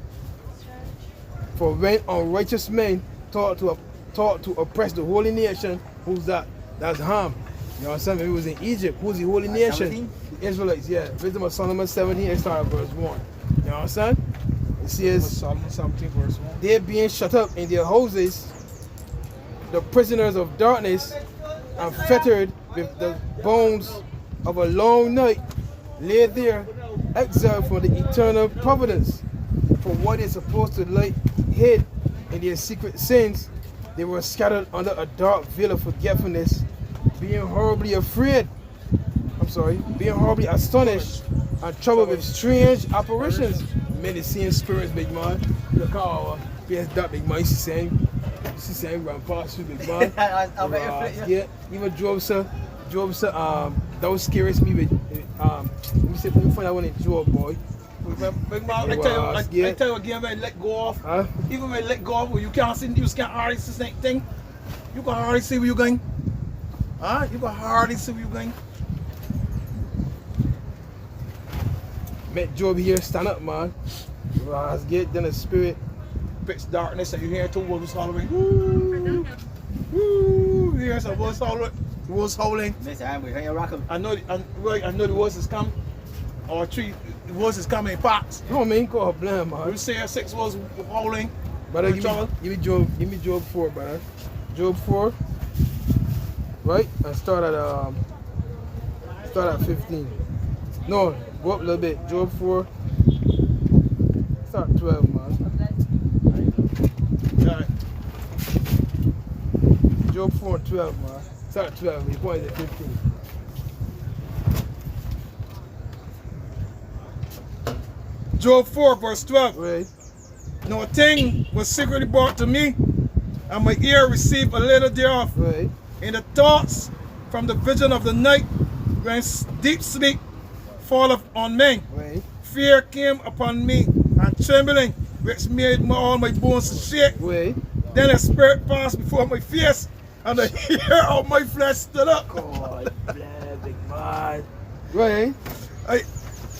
For when unrighteous men taught to oppress the holy nation, who's that? That's Ham. You know what I'm saying? It was in Egypt. Who's the holy nation? 17? The Israelites, yeah. Wisdom of Solomon 17, I start at verse 1. You know what I'm saying? It says, Solomon 17, verse 1. they being shut up in their houses, the prisoners of darkness, and fettered with the bones of a long night, lay there, exiled from the eternal providence. For what is supposed to lie hid in their secret sins, they were scattered under a dark veil of forgetfulness, being horribly astonished and troubled with strange apparitions. Many seeing spirits, big man. Look how PS that big man. You see saying run past you, big man. Yeah, even Job sir, that was scares me with let me find out when it's Job, boy. Big man, I tell you again, when I let go off, even when I let go off, where you can't see, you can't hardly see the thing. You can hardly see where you're going. You can hardly see where you're going. Met Job here, stand up, man. Let's get then the spirit. Pitch darkness, and you hear two wolves howling. Woo! Woo! You hear some wolves howling. Wolves howling. I know the wolves is coming. Or the wolves is coming in packs. No, man, go blame, man. You see 6 wolves howling. Brother, give me Job 4, brother. Job 4. Right? And start at 15. No, go up a little bit. Job 4. Start at 12, man. Right. Job 4 and 12, man. Start at 12. He points at 15. Job 4, verse 12. Right. No a thing was secretly brought to me, and my ear received a little thereof. Right. In the thoughts from the vision of the night, when deep sleep falleth on me. Right. Fear came upon me, and trembling, which made all my bones to shake. Right. Then a spirit passed before my face, and the hair of my flesh stood up. God, bless, big man. Right.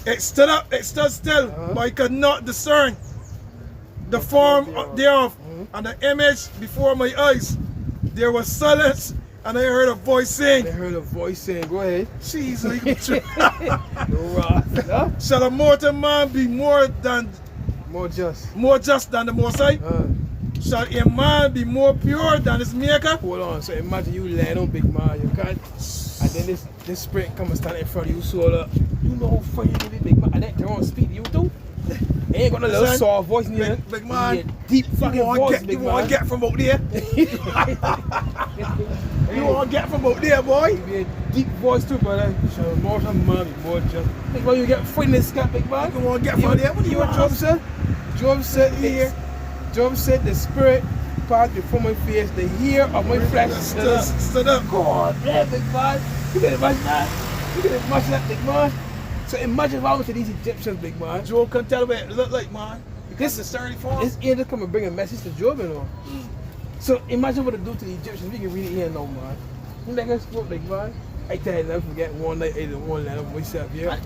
It stood up, it stood still, but I could not discern the form thereof, and the image before my eyes. There was silence, and I heard a voice saying, Go ahead. Jesus, No wrath. Huh? shall a mortal man be more just than the Most High? Shall a man be more pure than his maker? Hold on. So imagine you laying on, big man. You can't. And then this spirit come and stand in front of you, so you know how funny you be, big man. And then they won't speak to you too. They ain't got no little soft voice in there. Big man, deep fucking voice, big you man. want to get from out there? You want to get from out there, boy? You be a deep voice too, brother. Shall a mortal man be more just. Big man, you get free in this cat, big man. You want to get from there? What do you want? Job said? Job said here. Job said the spirit passed before my face, the hair of my flesh stood up. God, yeah, big man. You can imagine that. You can imagine that, big man. So imagine what happened to these Egyptians, big man. Job couldn't tell what it looked like, man. This is 34. This angel come and bring a message to Job, you know. So imagine what it do to the Egyptians. We can read it here now, man. You make us spoke, big man. I tell you, never forget one night, I ate one night of myself here. I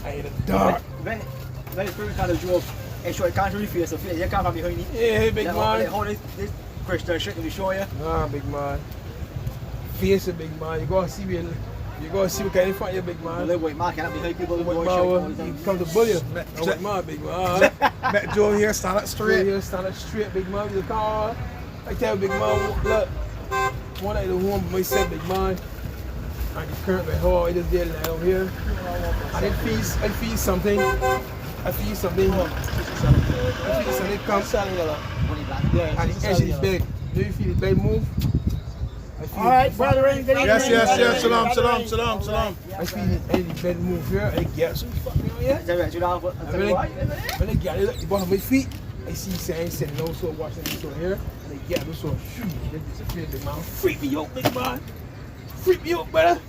ate a dark. When the spirit kind of Job, and show you can't really face the face. You can't come behind it. Yeah, big man. How this Christian shit can be show you? Nah, big man. Face it, big man. You gotta see what kind of fight you, big man. Wait, man, can't behind people who What show man, he come to bully you. What man, big man. Met Joe here, stand up straight. Here, stand up straight, big man. You come, I tell you, big man, look. One night the home by myself, big man. And the current by how I just did like out here. And I feel something. I feel something come. Yeah, and the edge of the bed. Do you feel the bed move? Alright, brethren. Yes. Shalom. I feel the edge of the bed move here. I get some fucking on here. When I get it, the bottom of my feet, I see signs saying no, so watching this one here. And I get this one, shoot, they disappear, big man. Freak me out, big man. Freak me out, brother.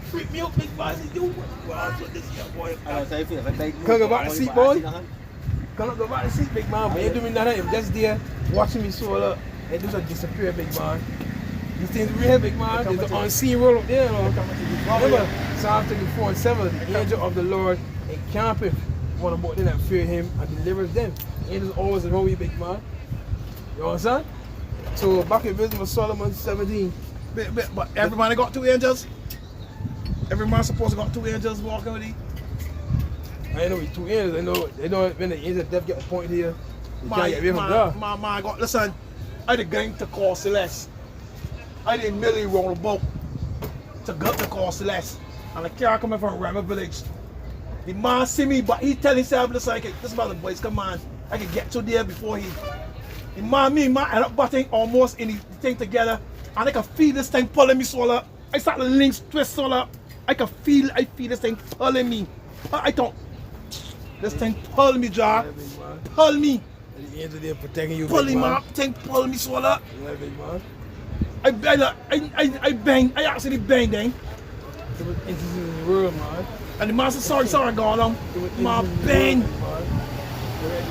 Freak me out, big man. Yo, what this young boy? Come go back to seat, boy. Come go back to seat, big man. But you doing nothing. I'm just there watching me so up. And this will disappear, big man. These things real, big man. There's an unseen world up there, you know. Remember, Psalm 34:7, the angel of the Lord encampeth one about them that fear him and delivers them. The angels always around you, big man. You understand? So back in Wisdom of Solomon 17. But everybody got two angels? Every man supposed to got two angels walking with him? I know it's two angels. They know when the angel of death get appointed here, they can't get away from God. My God, listen, I did going to call Celeste. I did merely roll a boat to go to call Celeste. And the car coming from River Village. The man see me, but he tell himself, listen, this about the boys, come on. I can get to there before he. The man, end up butting almost in the thing together. And I can feel this thing pulling me so up. I start the links twist so up. I feel this thing pulling me. I thought, this thing pull me, Jar. Pull me. The angel there protecting you, Pull big him man. up, thing pull me so up. Yeah, big man. I bang, I actually bang then. It was interesting in the world, man. And the man said, sorry, go on. My bang.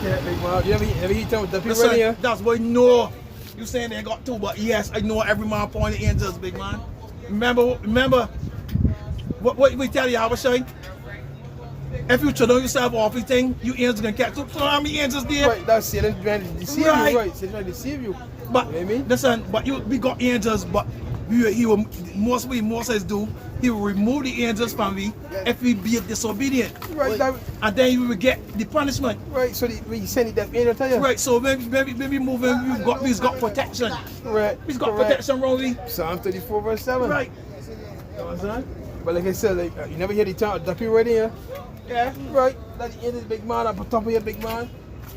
You ever eat them with the people Listen, right here? that's what you know. You saying they got two, but yes, I know every man pointing angels, big man. Remember what we tell you, I was saying? If you turn on yourself off anything, you angels gonna catch up. So how many angels there? Right, that's Satan trying to deceive you, right? Satan trying to deceive you. But you know what I mean? Listen, but we got angels, but he will Moses do. He will remove the angels from me if we be disobedient. Right, and then you will get the punishment. Right, so when you send it that angel tell you. Right, so maybe moving, we've got protection. Right. We've got protection, Rory. Psalm 34:7. Right. You know what I'm saying? But like I said, like, you never hear the term ducky right here. Yeah. Right. That the angel, big man, I'm on top of you, big man.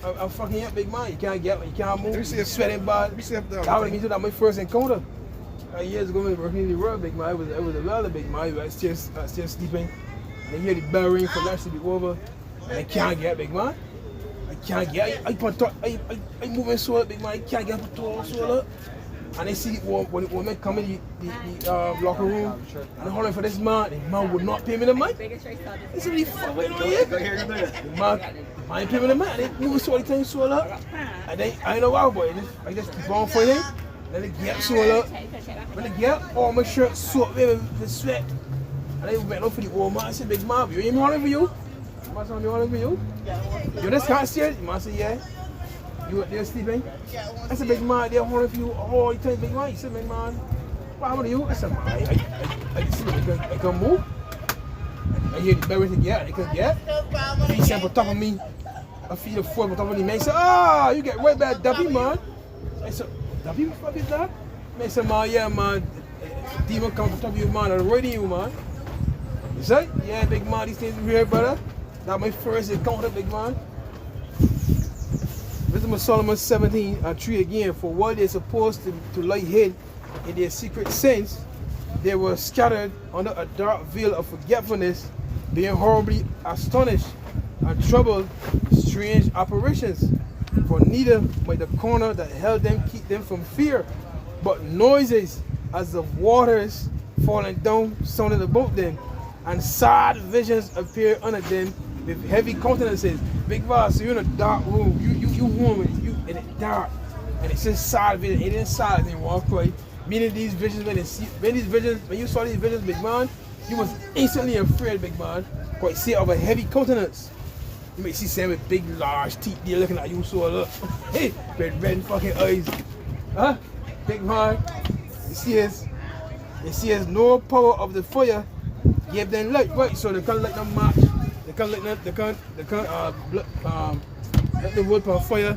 I'm fucking you, big man. You can't move. You're sweating bad. That would mean that my first encounter. Years ago, when we were working in the world, big man, it was a lot of big man. I was still sleeping. And I hear the bell ring for lunch to be over. And I can't get, big man. I can't get. I moving so up, big man. I can't get up so up. and they see when the woman come in the locker room and they hollering for this man, the man would not pay me the money. They said, "What the fuck going on here?" The man ain't pay me the money. They move so the time so up, and then I know why, boy. I just keep on for him. Then they get so up. When they get all my shirt soaked with sweat, and they went up for the old man. I said, "Big man, you ain't hollering for you?" The man said, "I'm hollering for you." You just can't see it. The man said, "Yeah." You up there sleeping? I said, "Big man, they're holding for you all the time, big man." He said, "Big man, what happened to you?" I said, "Man, I can see I can move. I hear the berries again, I can get. He said, on top of me, I feel the foot on top of me. Man, he said, "Ah, you get right back, Duppy, man." I said, "Duppy, what the fuck is that?" Man said, "Man, yeah, man, demon come on top of you, man, I'm riding you, man." He said, "Yeah, big man, these things here, brother. That's my first encounter, big man." Wisdom of Solomon 17:3 again. For what they're supposed to lie hid in their secret sins, they were scattered under a dark veil of forgetfulness, being horribly astonished and troubled with strange apparitions. For neither might the corner that held them keep them from fear, but noises as of waters falling down sounded about them, and sad visions appeared under them with heavy countenances. Big Boss, so you're in a dark room, you home in the dark, and it's just sad vision. It ain't sad and you walk away. Meaning these visions, when you saw these visions, big man, you was instantly afraid, big man. Because you see of a heavy countenance. You may see some with big large teeth there looking at you, so look. Hey, red fucking eyes. Huh? Big man. You see us no power of the fire gave them light. Right, so they can't let them match. They can't let the wood on fire.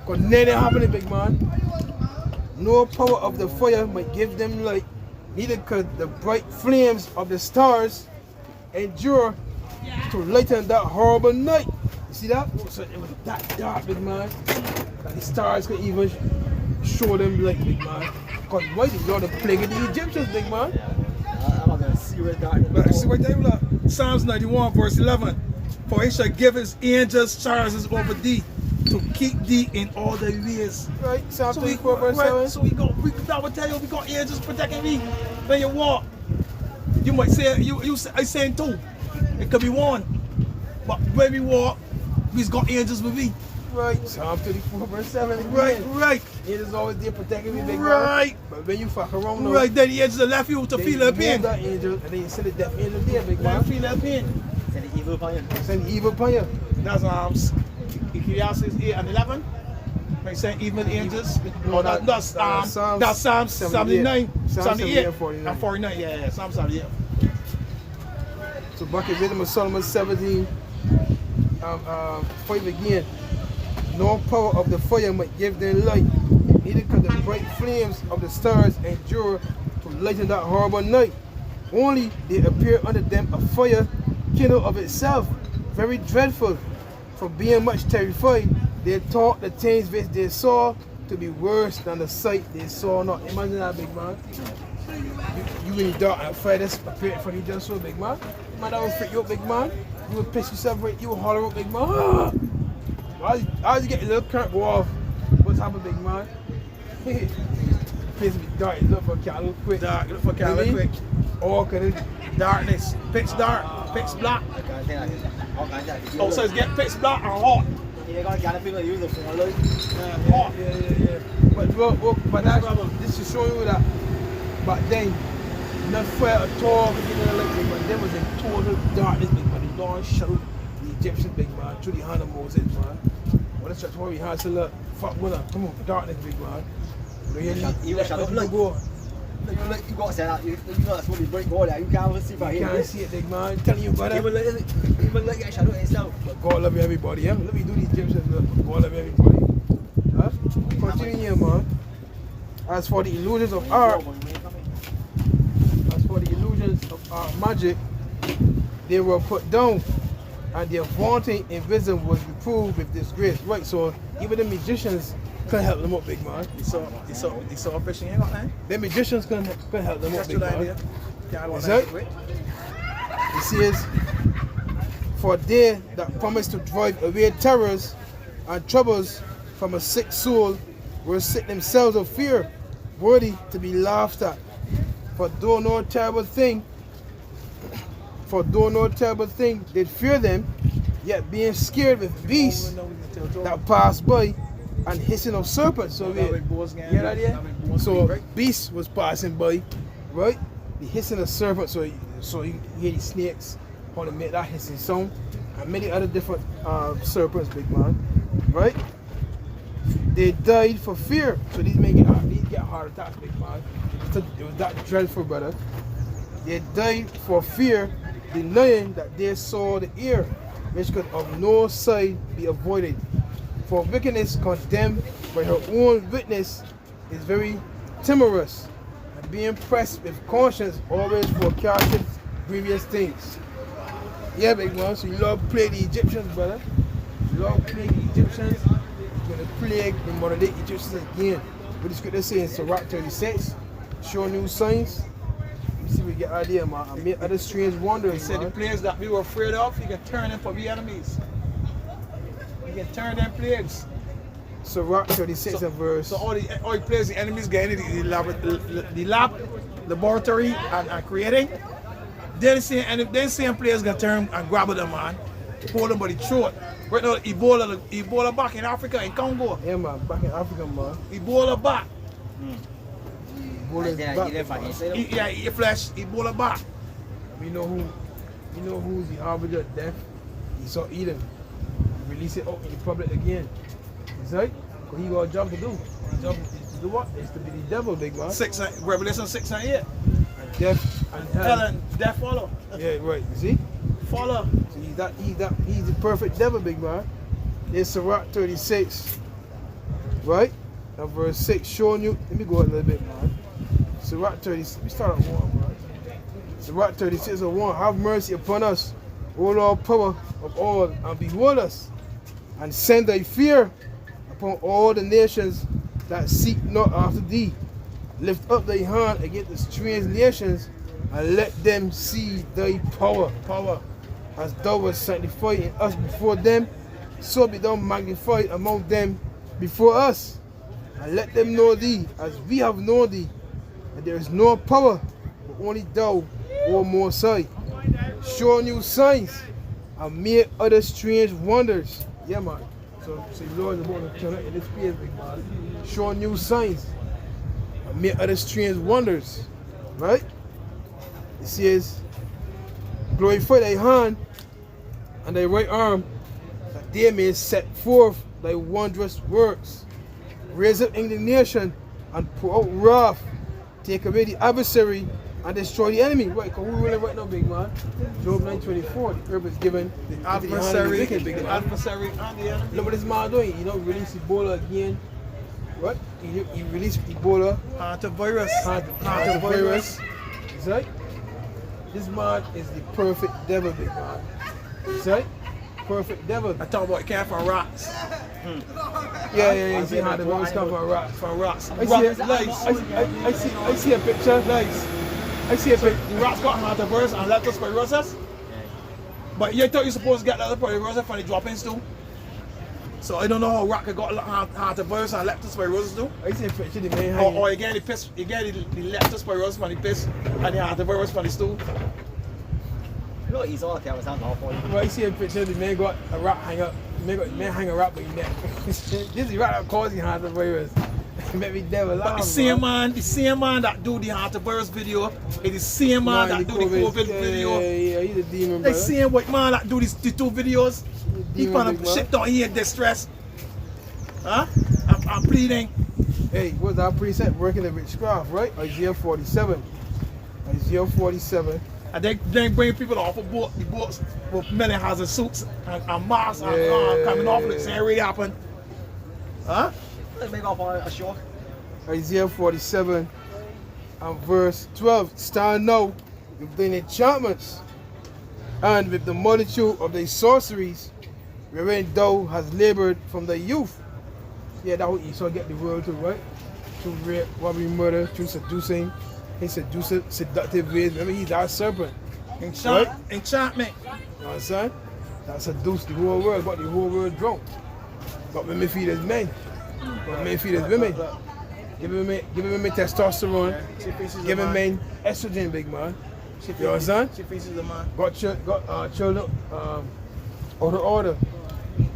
Because nothing happening, big man. No power of the fire might give them light. Neither could the bright flames of the stars endure to lighten that horrible night. You see that? So it was that dark, big man, that the stars could even show them light, big man. Because why did God plague of the Egyptians, big man? I'm going to see where that See what they look. Psalms 91 verse 11. For he shall give his angels charges over thee, to keep thee in all thy ways. Right, Psalm 34 verse 7. So that would tell you we got angels protecting me when you walk. You might say, I saying two. It could be one. But when we walk, we've got angels with me. Right, Psalm 34 verse 7. Right. Angels always there protecting me, big man. Right. But when you fuck around, no, right, then the angels have left you to feel their pain. That angel, and then you send the death angel there, big man. Feel their pain. Send the evil upon you. Send the evil upon you. That's Ecclesiastes 8:11. They say even angels. No, that's Psalm 79, 78, and 49. Yeah, Psalm 78. So back in Wisdom of Solomon 17, 5 again. No power of the fire might give them light, neither could the bright flames of the stars endure to lighten that horrible night. Only they appear under them a fire kindled of itself, very dreadful. For being much terrified, they thought the things which they saw to be worse than the sight they saw not. Imagine that, big man. You in the dark and a fire that's appearing for you just so, big man. Man, that would freak you up, big man. You would piss yourself right, you would holler up, big man. Ah! How you get a little current go off? What's happened, big man? Place be dark, look for cattle quick. Look for cattle quick. All kind of darkness, pitch dark, pitch black. Oh, so it's get pitch black and hot. You got to feel like you the phone, like. Hot. Yeah. But this is showing you that back then, not fire at all, but there was a total darkness, big man. The Lord showed the Egyptians, big man, through the hand of Moses, man. When it's trying to hand, so look, fuck with her, come on, darkness, big man. You shut up, like, go. You got to say that, you know that's what we break all that, you can't even see from here. You can't see it, big man, I'm telling you, brother. Even like that shadow itself. But God love everybody, yeah? Let me do these Egyptians, look, God love everybody. Huh? Continue here, man. As for the illusions of art, magic, they were put down, and their vaunting in wisdom was reproved with disgrace. Right, so even the magicians couldn't help them up, big man. You saw a fishing ain't got that? The magicians couldn't help them up, big man. It says, for they that promised to drive away terrors and troubles from a sick soul were sick themselves of fear. worthy to be laughed at, for though no terrible thing, did fear them, yet being scared with beasts that pass by and hissing of serpents. So beasts was passing by, right? The hissing of serpents, so you hear the snakes on the make that hissing sound, and many other different serpents, big man, right? They died for fear. So these get heart attacks, big man. It was that dreadful, brother. They died for fear, denying that they saw the ear, which could of no side be avoided. For wickedness condemned by her own witness is very timorous, and being pressed with conscience always forecasted grievous things. Yeah, big man. So you love play the Egyptians, brother. You love play the Egyptians. You're gonna plague the modern day Egyptians again. What the scripture say in Sirach 36, show new signs. You see, we get idea, man. I made other strange wonders. He said the plagues that we were afraid of, you can turn them for the enemies. You can turn them plagues. Sirach 36 and verse. So all the plagues the enemies getting the laboratory and creating. Then same players gonna turn and grab them, man. Pull them by the throat. Right now, Ebola back in Africa, in Congo. Yeah, man, back in Africa, man. Ebola back. Ebola is back. Yeah, eat your flesh. Ebola back. You know who's the harbinger of death? Esau Edom. Release it out in the public again. Is right? Because he got a job to do. His job to do what? It's to be the devil, big man. Revelation 6 and 8. And death and hell. And death follow. Yeah, right. You see? Follow. So he's the perfect devil, big man. There's Sirach 36, right? And verse 6 showing you. Let me go a little bit, man. Sirach 36. We start at 1, man. Sirach 36 and 1. Have mercy upon us, O Lord, power of all, and behold us, and send thy fear upon all the nations that seek not after thee. Lift up thy hand against the strange nations, and let them see thy power. As thou wast sanctified in us before them, so be thou magnified among them before us. And let them know thee as we have known thee, and there is no power but only thou, O Most High. Show new signs and make other strange wonders. Yeah, man. So the Lord is about to turn up in this place, big man. Show new signs and make other strange wonders. Right? It says, glorify thy hand and thy right arm, that they may set forth thy wondrous works. Raise up indignation and pour out wrath. Take away the adversary and destroy the enemy. Right, because we're ruling right now, big man. Job 9:24, the herb is given the adversary, the adversary and the enemy. Look what this man doing. You know, release Ebola again. What? He released Ebola. Hantavirus. Hantavirus. Is right? This man is the perfect devil, big man. Is right? Perfect devil. I talk about it came from rats. Yeah. You see how the virus come from rats. From rats. I see a picture. Nice. I see a picture. The rats got hantavirus and leptospirosis. But you thought you're supposed to get leptospirosis from the droppings too. So I don't know how rat could got hantavirus and leptospirosis too. I see a picture. The man or you get the piss, you get the leptospirosis from the piss and the hantavirus from the stool. Look, he's all okay. I was for you. Well, I see a picture. The man got a rat hang up. The man hang a rat by his neck. This is the rat that causing hantavirus. Make me devil laugh. But the same man that do the hantavirus video is the same man that do the COVID video. Yeah, he's a demon, They brother. same white man that do the 2 videos. He found a shit down here in distress. Huh? I'm pleading. Hey, what's our precept working the witchcraft, right? Isaiah 47. Isaiah 47. And they bring people off of the boats with many hazard suits and masks and coming off like saying really happened. Huh? Let's make off on a shore. Isaiah 47 and verse 12. Stand now with thine enchantments and with the multitude of thy sorceries, wherein thou hast labored from thy youth. Yeah, that what Esau get the world to, right? Through rape, robbery, murder, through seducing. He seductive ways. Remember, he's that serpent. Enchantment. You know what I'm saying? That seduced the whole world, got the whole world drunk. But women feed as men. But men feed as women. Giving me testosterone. She faces a Giving man. me estrogen, big man. She You understand? She faces a man. Got children out of order.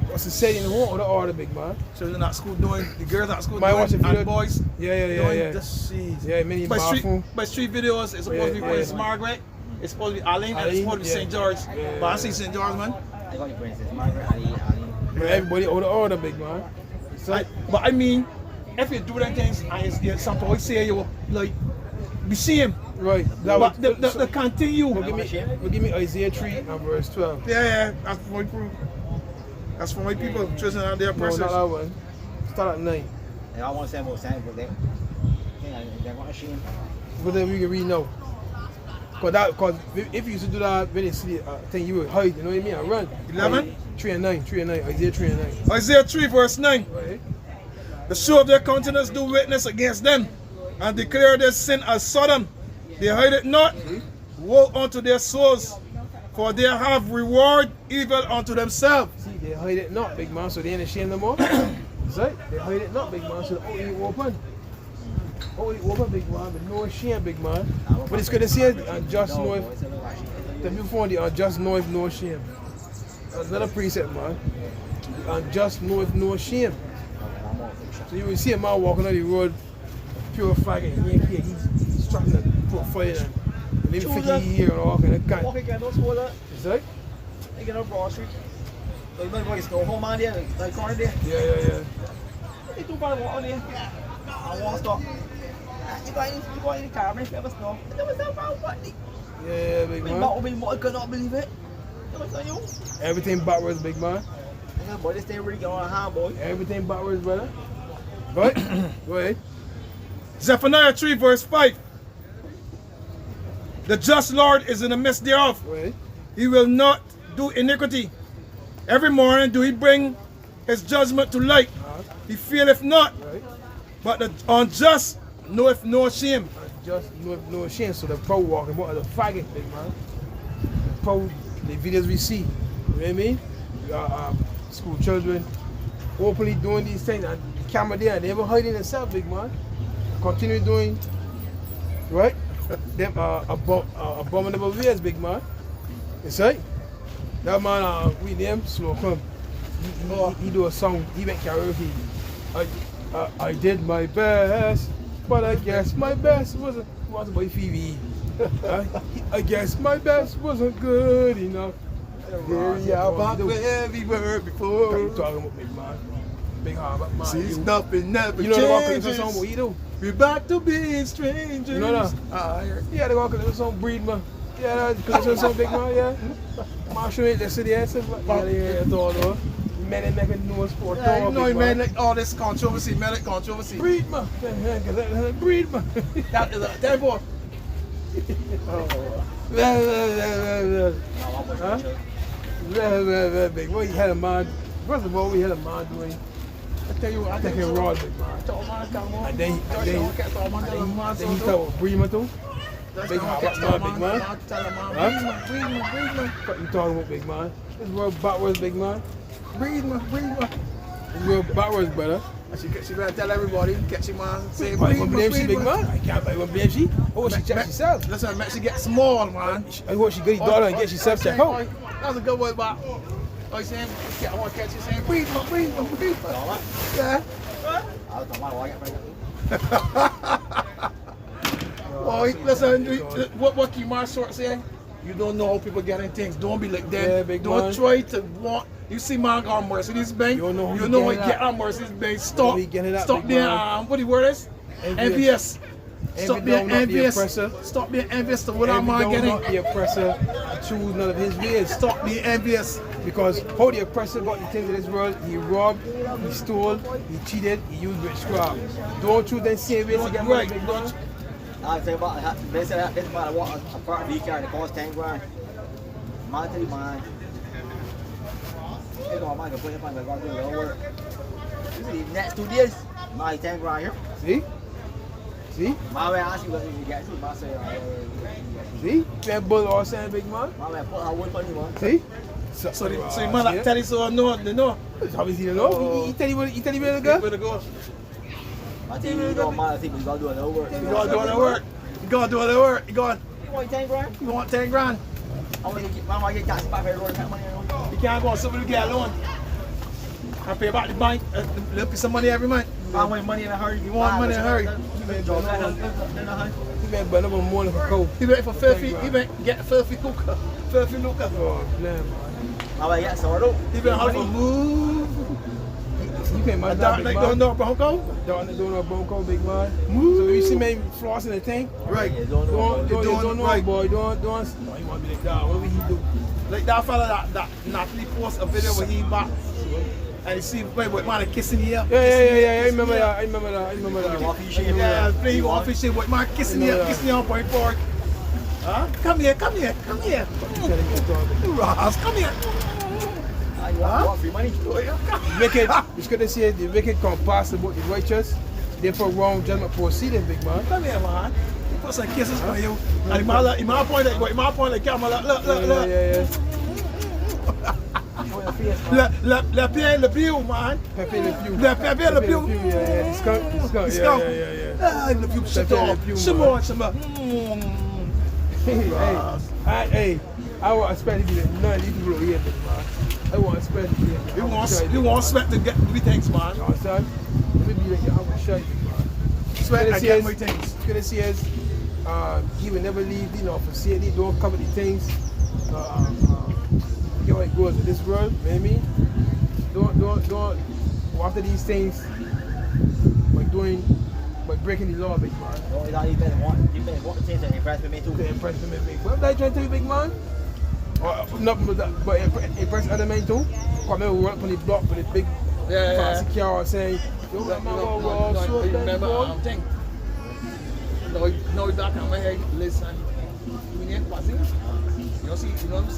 What's the saying? Out of order, big man. Children at school doing, the girls at school Might watch a doing, video. and boys Yeah. doing the shit. Yeah, many bathroom. By street videos, it's supposed to be Princess Margaret. It's supposed to be Aline, and it's supposed to be St. George. But I see St. George, man. I got you, Princess Margaret, Ali. Everybody out of order, big man. So, But I mean, if you do them things, and it's something always say you like, be shame. right. But the continue. Well, give me Isaiah 3 and verse 12. Yeah, that's for my crew. That's for my people, trusting on their No, process. not that one. Start at 9. And I want to say about Sam, but they're going to shame. But then we can read now. Cause if you used to do that when you see thing, you would hide, you know what I mean? I run. 11? 3 and 9, Isaiah 3 and 9. Isaiah 3 verse 9. Right? The show of their countenance do witness against them, and declare their sin as Sodom. They hide it not. Woe unto their souls, for they have reward evil unto themselves. See, they hide it not, big man, so they ain't ashamed no more. That's right. They hide it not, big man, so the only open. Only open, big man, but no shame, big man. But it's good to see it, and just know if the before the unjust know if no shame. That's another precept, man. And just know if no shame. So you will see a man walking on the road, pure faggot, he's trying to put fire in. And they think he here and all kind of cut. Walk again, don't spoil it. Is that? They get up Broad Street. So you might go to home man there, like corner there. Yeah. They do bad walk on there. I want to stop. You go in the car, man, if you ever snow. There was no problem, what? Yeah, big man. I cannot believe it. There was no you. Everything backwards, big man. Boy, this thing really going on hand, boy. Everything backwards, brother. Go ahead. Go ahead. Zephaniah 3 verse 5. The just Lord is in the midst thereof. Go ahead. He will not do iniquity. Every morning do he bring his judgment to light. He feareth not, Right. but the unjust knoweth no shame. Just no shame. So the pro walking about the faggot, big man. The pro, the videos we see. You know what I mean? We got school children openly doing these things, and the camera there, and they never hiding themselves, big man. Continue doing, right? Them abominable ways, big man. You see? That man, we name Slow Come. He do a song, he went karaoke. I did my best, but I guess my best wasn't by Phoebe. I guess my best wasn't good enough. Yeah, about where we were What before. you talking about, big man? Big hard man. Since You nothing never know the walk in the changes. song, what you do? We're back to being strangers. You know that? Yeah, they walk in the song, breed man. Yeah, because it's some big man, yeah. Marshall ain't the city, yeah, it's all over. Men ain't making no sport. Yeah, you know, he made like all this controversy, medic controversy. Breed man. Breed man. That is a terrible. Big boy, he had a man. First of all, we had a man doing. I tell you what, I Take think him raw, big man. And then he thought breed man too. Big man, big man. What you talking about, big man? This world backwards, big man. Breathe, man. This world backwards, brother. She better tell everybody, catch him man. Say, Buy breathe, one man, BMC, big man. I can't buy one BMC. Oh, she check herself. Listen, man, she get small, man. I hope she get his daughter and get herself checked out. That was a good one, but I saying, I want to catch you saying, breathe, man. Yeah. I don't know why I get Boy, listen, what Kimar Short say? You don't know how people getting things. Don't be like that. Yeah, big don't man. try to want. You see man on Mercedes Benz. You don't know who you know he what getting get at. on Mercedes Benz. Stop. he getting at, Stop big being man. what the word is? Envious. Stop Envy being thou not the envious. oppressor. Stop being envious to what our Envy man thou getting. not the oppressor, choose none of his ways. Stop being envious. Because how the oppressor got the things of this world, he robbed, he stole, he cheated, he used witchcraft. Don't choose them same ways to get money, big man. I say about they say that this man I want a part of car that costs 10 grand. Man tell you man. They go man go put it on the go do the work. You see next 2 days, man 10 grand here. See? See? Man will ask you what you get to, man say See? That bull all saying, big man. man will put a wood on you man. See? So you man like tell you so no, they know. How is he to know? He tell you where to go? Where to go? I think you don't mind, I think you gotta do another work. You gotta do all the work. You gotta do all the work. You want 10 grand? You want 10 grand? I want to get tax back every money. You can't go on somebody to get a loan. I pay back the bank, look some money every month. I want money in a hurry. You want money in a hurry. He been burn up on morning for coke. He went for filthy, he went get filthy cooker. Filthy looker. Oh, man. I want to get sorted. He been hard for move. You can't mind that, big man. Don't know Bronco? Don't know Bronco, big man. So if you see me flossing the tank, right? Don't know, right. boy. Don't. No, he want to be like that. What will he do? Like that fella that Natalie post a video where he back. And you see, wait, man, kissing here. Yeah. I remember that. Yeah, playing off his shit, man, kissing here on point forward. Huh? Come here. Ross, come here. You want free money? Wicked, it's good to see the wicked come past about the righteous. Therefore, wrong judgment proceeded, big man. Come here, man. Put some kisses on you. And my point like the camera. Look. Yeah. Le pied, le pied, man. Pepe Le Pew. Le pied, le pied. Yeah. The skunk. Yeah. Ah, le pied, shut up. Shimon. Hey, I want to spend it with none of these people over here, big man. I want to spend it here. You want sweat to get me things, man. No, son. Let me be like, I want to show you, big man. Sweat to get me things. Good to see us. He will never leave, forsake it. Don't cover the things. Get how it goes in this world, maybe. Don't go after these things by breaking the law, big man. No, you better want the things that impress me too. To impress me, big man. What am I trying to tell you, big man? Not but impress other men too. Come here, we work on the block with the big fancy car saying, remember thing. No, that on my head, listen. We need passing. You see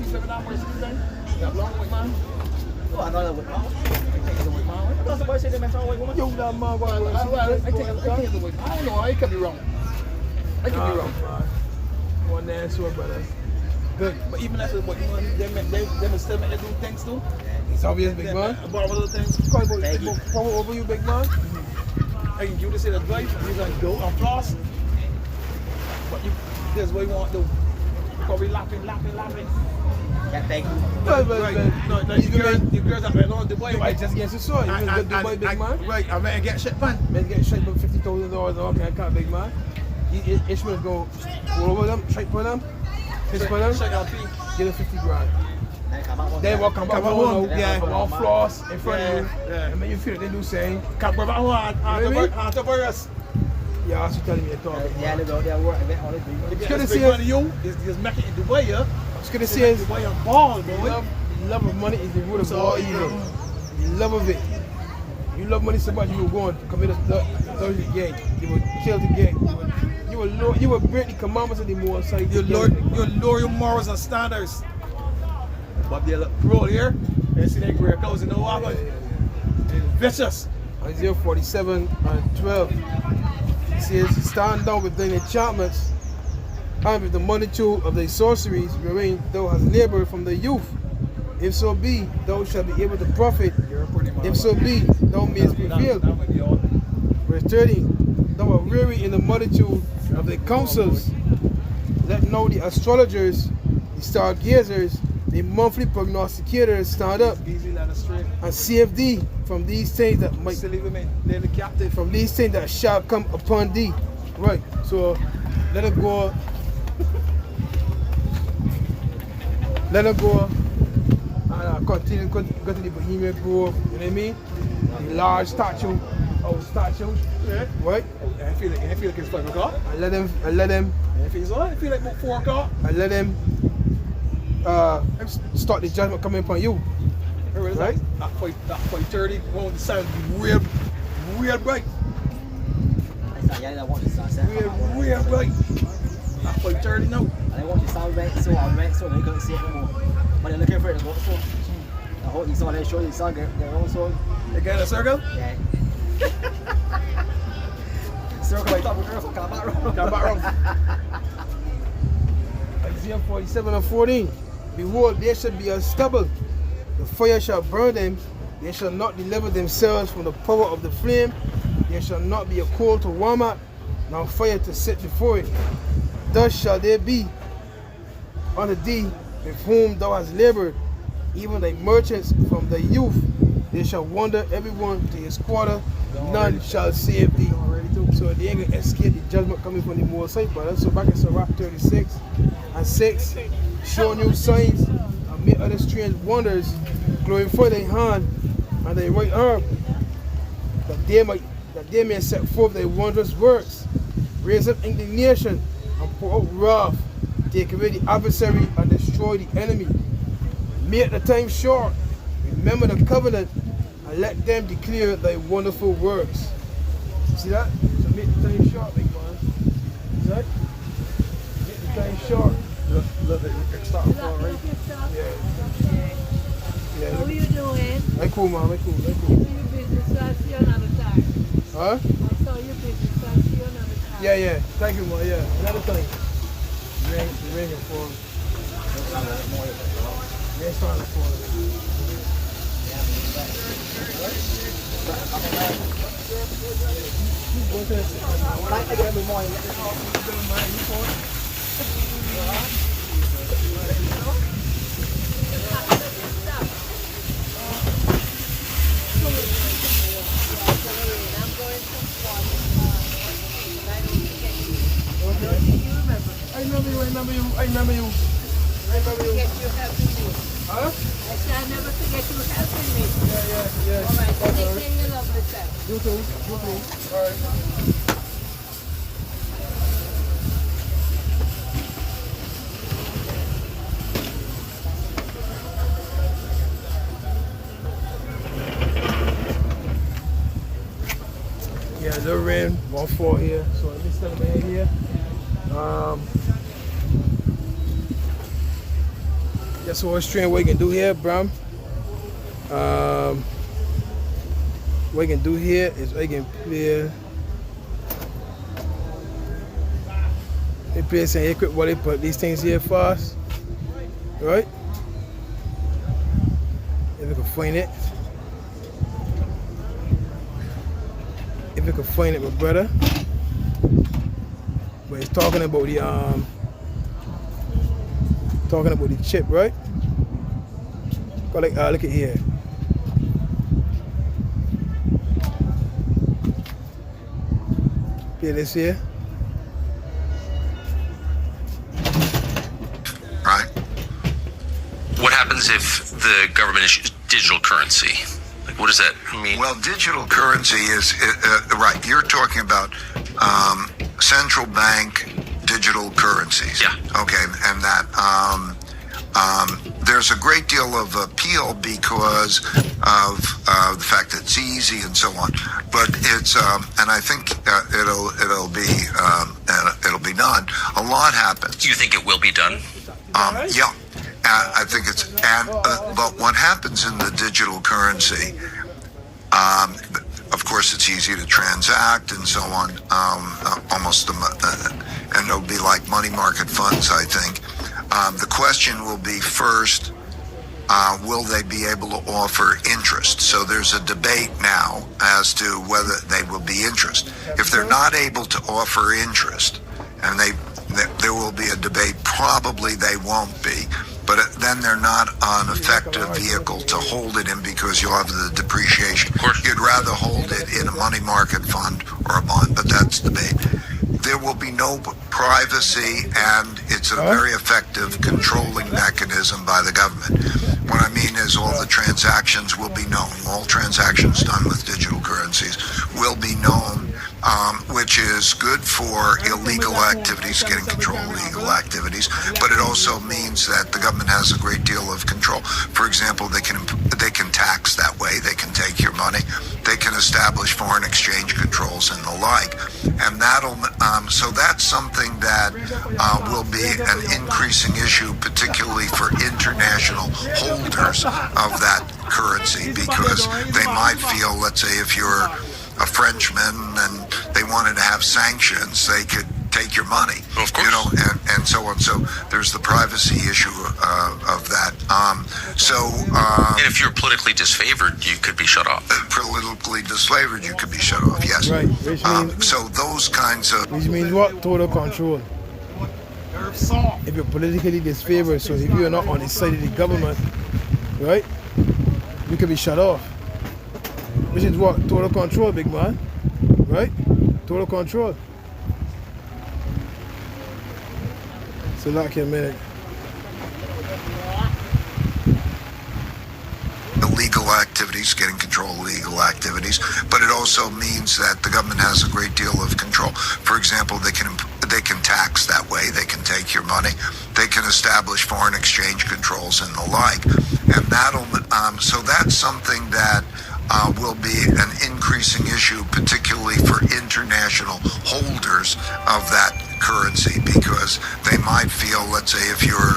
7 hours then? That long with man? Oh, I know that with mom. I think it's a with mom. I thought somebody said they meant all white woman. Yo, that man, I think it's a with mom. I don't know, I could be wrong. One answer, brother. Good. But even after what you want, they still make do things too. It's obvious, big man. About other things. Power over you, big man. I can you just say the drive, you can go and floss. But this is what you want to do. Probably laughing. Yeah, thank you. No, you girls that went on Dubai. I just get to saw you. You good Dubai, big man. Right, I better get shit, man. Man, get shit for $50,000 all kind of big man. Ishmael go over them, straight for them. Get him 50 grand. Then what come back home, come on floss in front of you, and make you feel they do saying, come back home, us. Yeah, that's telling me a talk. Yeah, they work, they all this. It's good to see us. You is making in Dubai, yeah. It's good to see us. Dubai and ball, boy. Love of money is the root of all evil. The love of it. You love money so much, you will go and commit the gang. You will kill the gang. You will break the commandments of the Most High. You lower your morals and standards. But they look pro here. You see that great clothes in the water. It's vicious. Isaiah 47:12. It says, stand down with thine enchantments and with the multitude of thy sorceries, wherein thou hast labored from the youth. If so be, thou shalt be able to profit. If so be, thou mayest prevail. Verse 30. Thou art weary in the multitude of the councils. Let now the astrologers, the stargazers, the monthly prognosticators stand up and save thee from these things that might from these things that shall come upon thee. Right. So let it go. Let it go. And continue go to the Bohemian Grove. You know what I mean? The large statue. Yeah. Right? I feel like it's 5 o'clock. I let them. I feel like about 4 o'clock. I let them start the judgment coming upon you. Right? At 5:30, the sun real bright. Real bright. At 5:30 now. And I want the sound right, so they couldn't see it no more. But they're looking for it to go, so I hope you saw they show you saw their own sword. They get in a circle? Yeah. Circle like that, but girls come back wrong. Isaiah 47:14. Behold, there shall be a stubble. The fire shall burn them. They shall not deliver themselves from the power of the flame. There shall not be a coal to warm at, nor fire to set before it. Thus shall there be unto thee with whom thou hast labored, even thy merchants from thy youth. They shall wander everyone to his quarter, none shall save thee. So they ain't gonna escape the judgment coming from the Most High, brother. So back in Sirach 36 and 6, show new signs and make other strange wonders, glorify thy hand and thy right arm, that they may set forth thy wondrous works, raise up indignation and pour out wrath, take away the adversary and destroy the enemy. Make the time short, remember the covenant, and let them declare thy wonderful works. See that? So make the time short, big man. See that? Make the time short. Look, it start falling, right? Yeah. How are you doing? I'm cool, man. I'm cool. You business, so I'll see you another time. Huh? I saw your business, so I'll see you another time. Yeah. Thank you, man. Yeah. Another time. Ring for him. Rain starting to fall. Every morning. I remember you. Forget you helping me. Huh? I said I'll never forget you helping me. Yeah. All right, take care of your lovely self. You too. All right. Yeah, little rain, 1-4 here. So let me step in here. That's what stream we can do here, Bram. What we can do here is we can play some equip while they put these things here for us. Right? If we can find it. If you can find it, my brother. But he's talking about the chip, right? Look at here. Play this here. Right. What happens if the government issues digital currency? Like, what does that mean? Well, digital currency is right. You're talking about central bank digital currencies. Yeah. Okay, and that there's a great deal of appeal because of the fact that it's easy and so on. But it's and I think it'll be done. A lot happens. Do you think it will be done? Yeah. I think it's, but what happens in the digital currency, of course, it's easy to transact and so on, and it'll be like money market funds, I think. The question will be first, will they be able to offer interest? So there's a debate now as to whether they will be interest. If they're not able to offer interest, and there will be a debate, probably they won't be. But then they're not an effective vehicle to hold it in because you'll have the depreciation. You'd rather hold it in a money market fund or a bond, but that's debate. There will be no privacy, and it's a very effective controlling mechanism by the government. What I mean is all the transactions will be known. All transactions done with digital currencies will be known, which is good for illegal activities, getting control of illegal activities, but it also means that the government has a great deal of control. For example, they can tax that way, they can take your money, they can establish foreign exchange controls and the like, and that'll so that's something that will be an increasing issue, particularly for international holders of that currency, because they might feel, let's say, if you're a Frenchman and they wanted to have sanctions, they could take your money. Of course. You know, and so on. So there's the privacy issue of that. And if you're politically disfavored, you could be shut off. Politically disfavored, you could be shut off. Yes. Right. Which means, so those kinds of. which means what? Total control. If you're politically disfavored, so if you're not on the side of the government, right, you can be shut off. Which is what? Total control, big man. Right? Total control. So like a minute. Illegal activities, getting control of legal activities, but it also means that the government has a great deal of control. For example, they can tax that way, they can take your money, they can establish foreign exchange controls and the like, and that'll so that's something that will be an increasing issue, particularly for international holders of that currency, because they might feel, let's say, if you're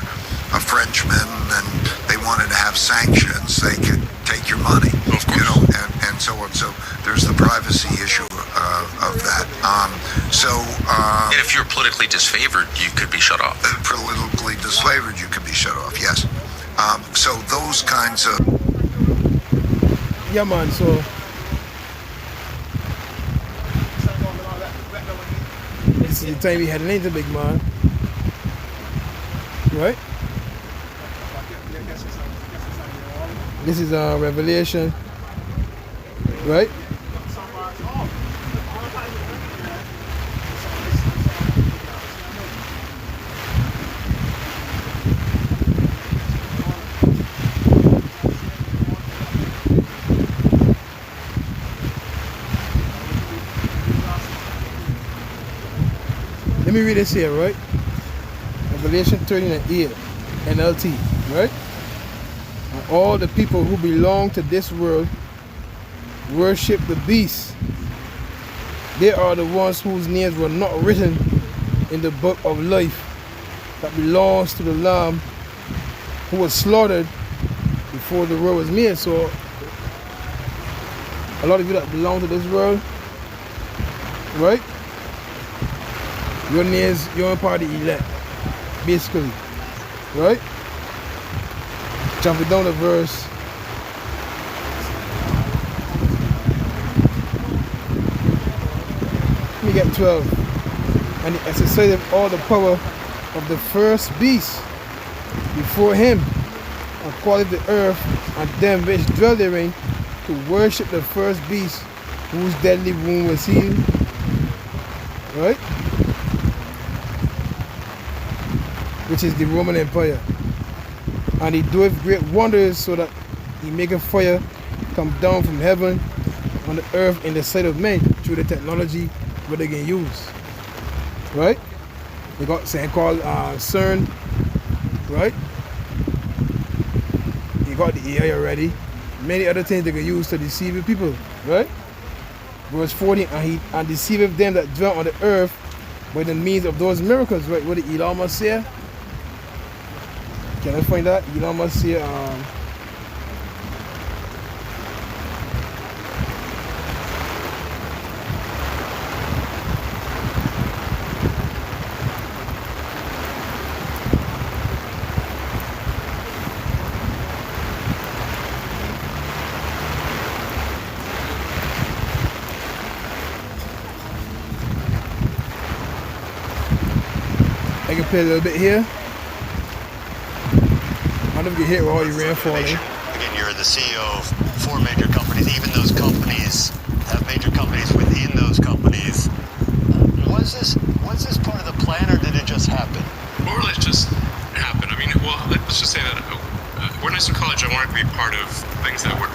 a Frenchman and they wanted to have sanctions, they could take your money, you know, and so on. So there's the privacy issue of that. And if you're politically disfavored, you could be shut off. Politically disfavored, you could be shut off. Yes. So those kinds of. Yeah, man. So this is the time we heading into, big man. Right? This is Revelation, right? Let me read this here, right? Revelation 13:8, NLT, right? All the people who belong to this world worship the beast. They are the ones whose names were not written in the book of life that belongs to the Lamb who was slaughtered before the world was made. So a lot of you that belong to this world, right? Your names, you're part of the elect, basically, right? Jumping down to verse 12. And he exercised all the power of the first beast before him, and caused the earth and them which dwell therein to worship the first beast whose deadly wound was healed. Right? Which is the Roman Empire. And he doeth great wonders, so that he maketh fire come down from heaven on the earth in the sight of men through the technology what they can use. Right? They got something called CERN. Right? You got the AI already. Many other things they can use to deceive the people. Right? Verse 40, and deceiveth them that dwell on the earth by the means of those miracles. Right? What did Elon Musk say? Can I find that? Elon Musk say, I can play a little bit here. I don't get hit with all the rainfall. Again, you're the CEO of 4 major companies. Even those companies have major companies within those companies. Was this part of the plan, or did it just happen? More or less just happened. I mean, well, let's just say that when I was in college, I wanted to be part of things that would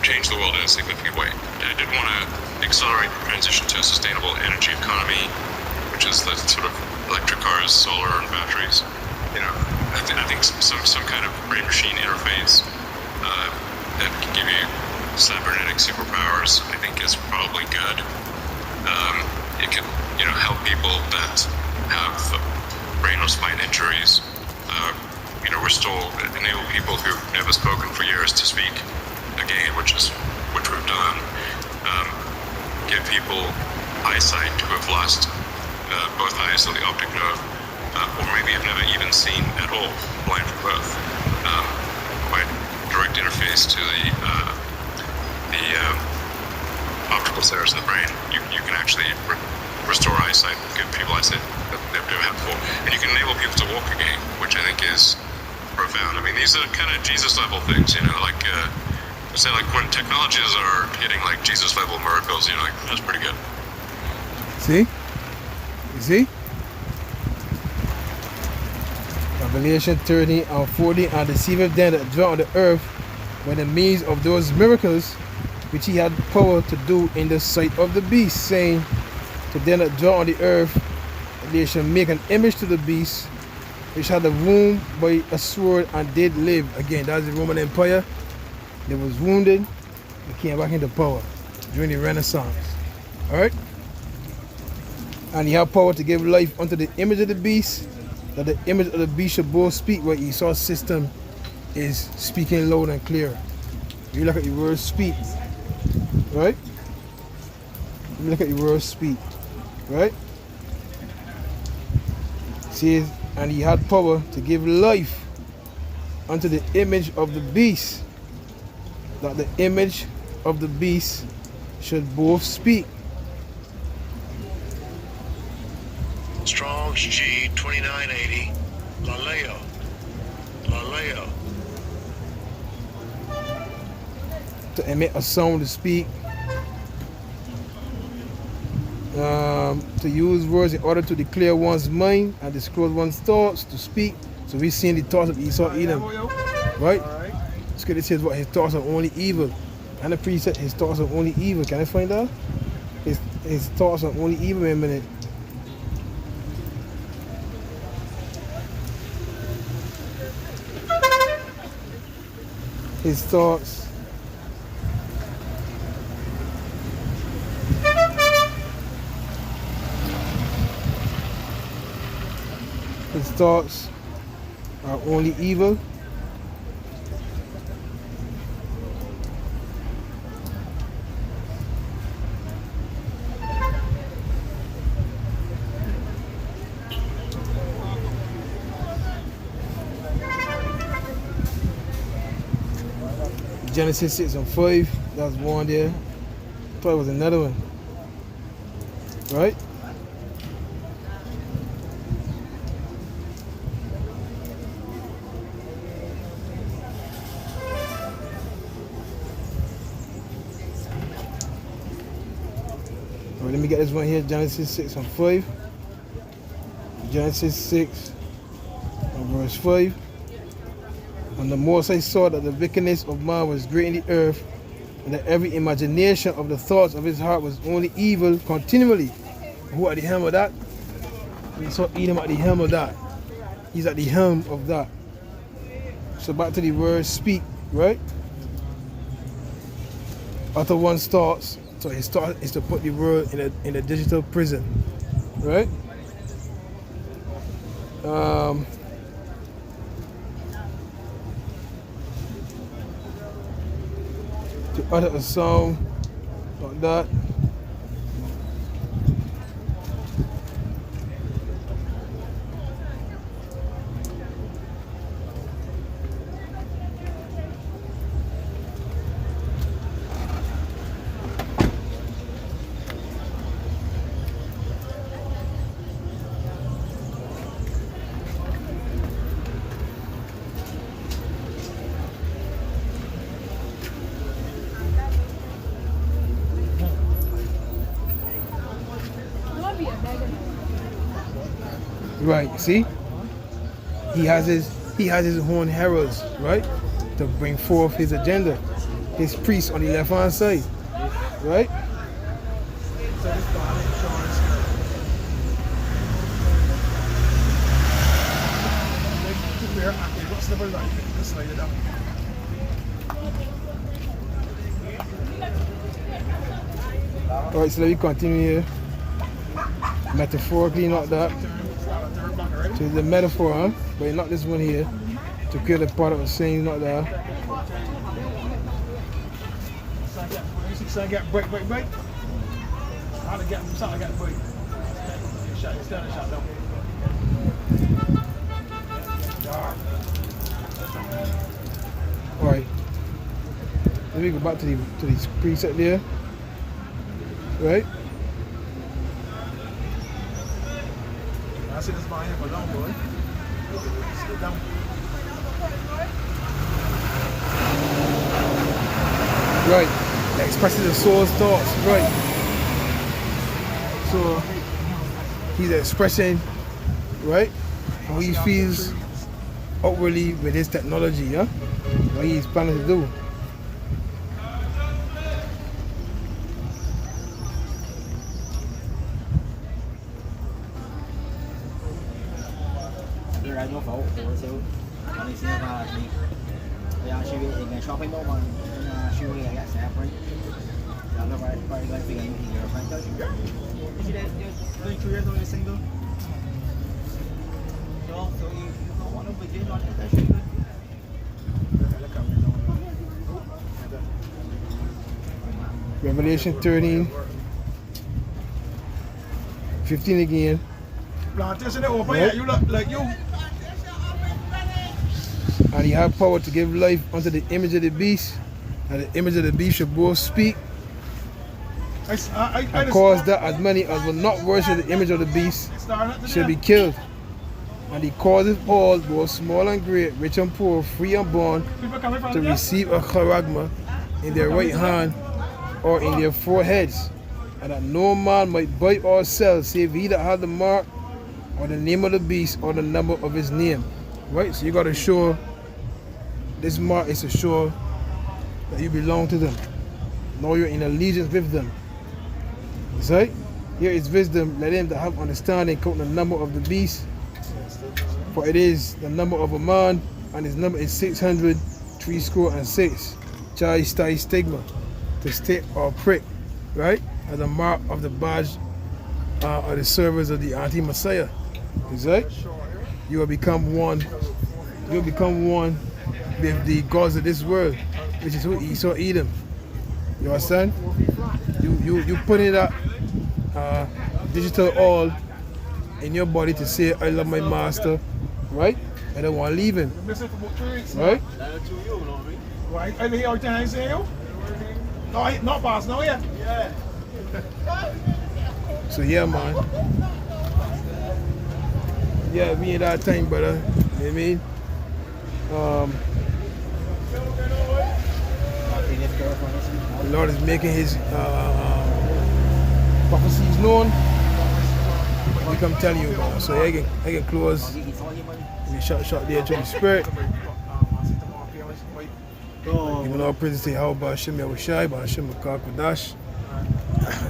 change the world in a significant way. I did want to accelerate the transition to a sustainable energy economy, which is the sort of electric cars, solar, and batteries. You know, I think some kind of brain-machine interface that can give you cybernetic superpowers, I think, is probably good. It can, help people that have brain or spine injuries. We're still enable people who've never spoken for years to speak again, which we've done. Give people eyesight who have lost both eyes, so the optic nerve, or maybe have never even seen at all, blind from birth. By direct interface to the optical centers in the brain, you can actually restore eyesight, give people eyesight that they've never had before. And you can enable people to walk again, which I think is profound. I mean, these are kind of Jesus level things, you know, like, I say, like when technologies are hitting like Jesus level miracles, you know, like, that's pretty good. See? You see? Revelation 13 and 40, and deceiveth them that dwell on the earth by the means of those miracles which he had power to do in the sight of the beast, saying to them that dwell on the earth, that they shall make an image to the beast, which had a wound by a sword and did live. Again, that's the Roman Empire. They was wounded, they came back into power during the Renaissance. Alright? And he had power to give life unto the image of the beast, that the image of the beast should both speak. What Esau's system is speaking loud and clear. You look at the word speak, right? You look at the word speak, right? See, and he had power to give life unto the image of the beast, that the image of the beast should both speak. Strong's G 2980, Laleo. Laleo. To emit a sound to speak, to use words in order to declare one's mind and disclose one's thoughts, to speak. So we've seen the thoughts of Esau Edom, right? Scripture says what his thoughts are only evil, and the priest said his thoughts are only evil. Can I find out? His thoughts are only evil. Wait a minute. His thoughts. His thoughts are only evil. Genesis 6 and 5, that's one there. I thought it was another one. Right? Alright, let me get this one here, Genesis 6 and 5. Genesis 6 and verse 5. And the Most High saw that the wickedness of man was great in the earth, and that every imagination of the thoughts of his heart was only evil continually. Who at the helm of that? We saw Edom at the helm of that. He's at the helm of that. So back to the word speak, right? Utter one's thoughts. So his thought is to put the word in a digital prison, right? To utter a sound like that. Right, see? He has his own heralds, right? To bring forth his agenda. His priests on the left hand side. Right? Alright, so let me continue here. Metaphorically, not that. So the metaphor, huh? But not this one here. To kill the part of the saying, not that. Alright. Let me go back to the preset there. Right? I see this behind him for long, boy. Sit down. Right. Expressing the soul's thoughts. Right. So he's expressing, right, how he feels outwardly with his technology, yeah? What he's planning to do. Revelation 13, 15 again. Plantation open, yeah, you look like you. And he had power to give life unto the image of the beast, and the image of the beast shall both speak, and cause that as many as will not worship the image of the beast shall be killed. And he causeth all, both small and great, rich and poor, free and bond, to receive a charagma in their right hand or in their foreheads, and that no man might buy or sell save he that had the mark or the name of the beast or the number of his name. Right? So you got to show, this mark is to show that you belong to them. Now you're in allegiance with them. Right? Here is wisdom. Let him that have understanding count the number of the beast, for it is the number of a man, and his number is 666. Chai stai stigma, to stick or prick, right? As a mark of the badge of the servers of the anti-Messiah. Right? You will become one. You will become one with the gods of this world, which is who Esau Edom. You understand? You put in that digital all in your body to say, I love my master, right? I don't want to leave him, right? Right, I hear everything I say you. No, not pass now, yeah. So yeah, man. Yeah, me at that time, brother. You know what I mean? The Lord is making his prophecies known. We come tell you, man. So I can close the shot there to the spirit. Even our praises to Yahweh, Hashem Yahushai, Hashem Makakadash,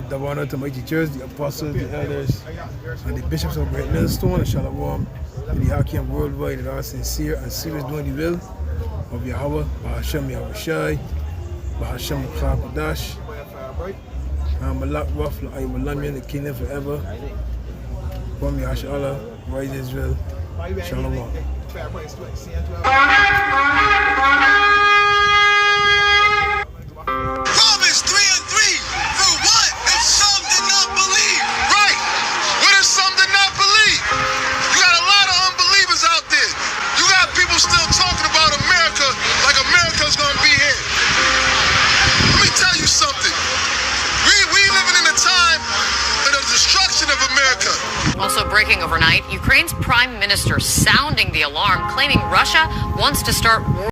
the honor to mighty church, the apostles, the elders, and the bishops of Great Millstone, and Shalom, and the Hakim worldwide that are sincere and serious doing the will of Yahweh, Hashem Yahushai, Hashem Makakadash, and Malak Waf, I will love you in the kingdom forever. From Yahshua, rise Israel, Shalom. Romans 3:3. For what if some did not believe? Right. What if some did not believe? You got a lot of unbelievers out there. You got people still talking about America like America's gonna be here. Let me tell you something. We living in a time of the destruction of America. Also breaking overnight, Ukraine's prime minister sounding the alarm, claiming Russia wants to start war.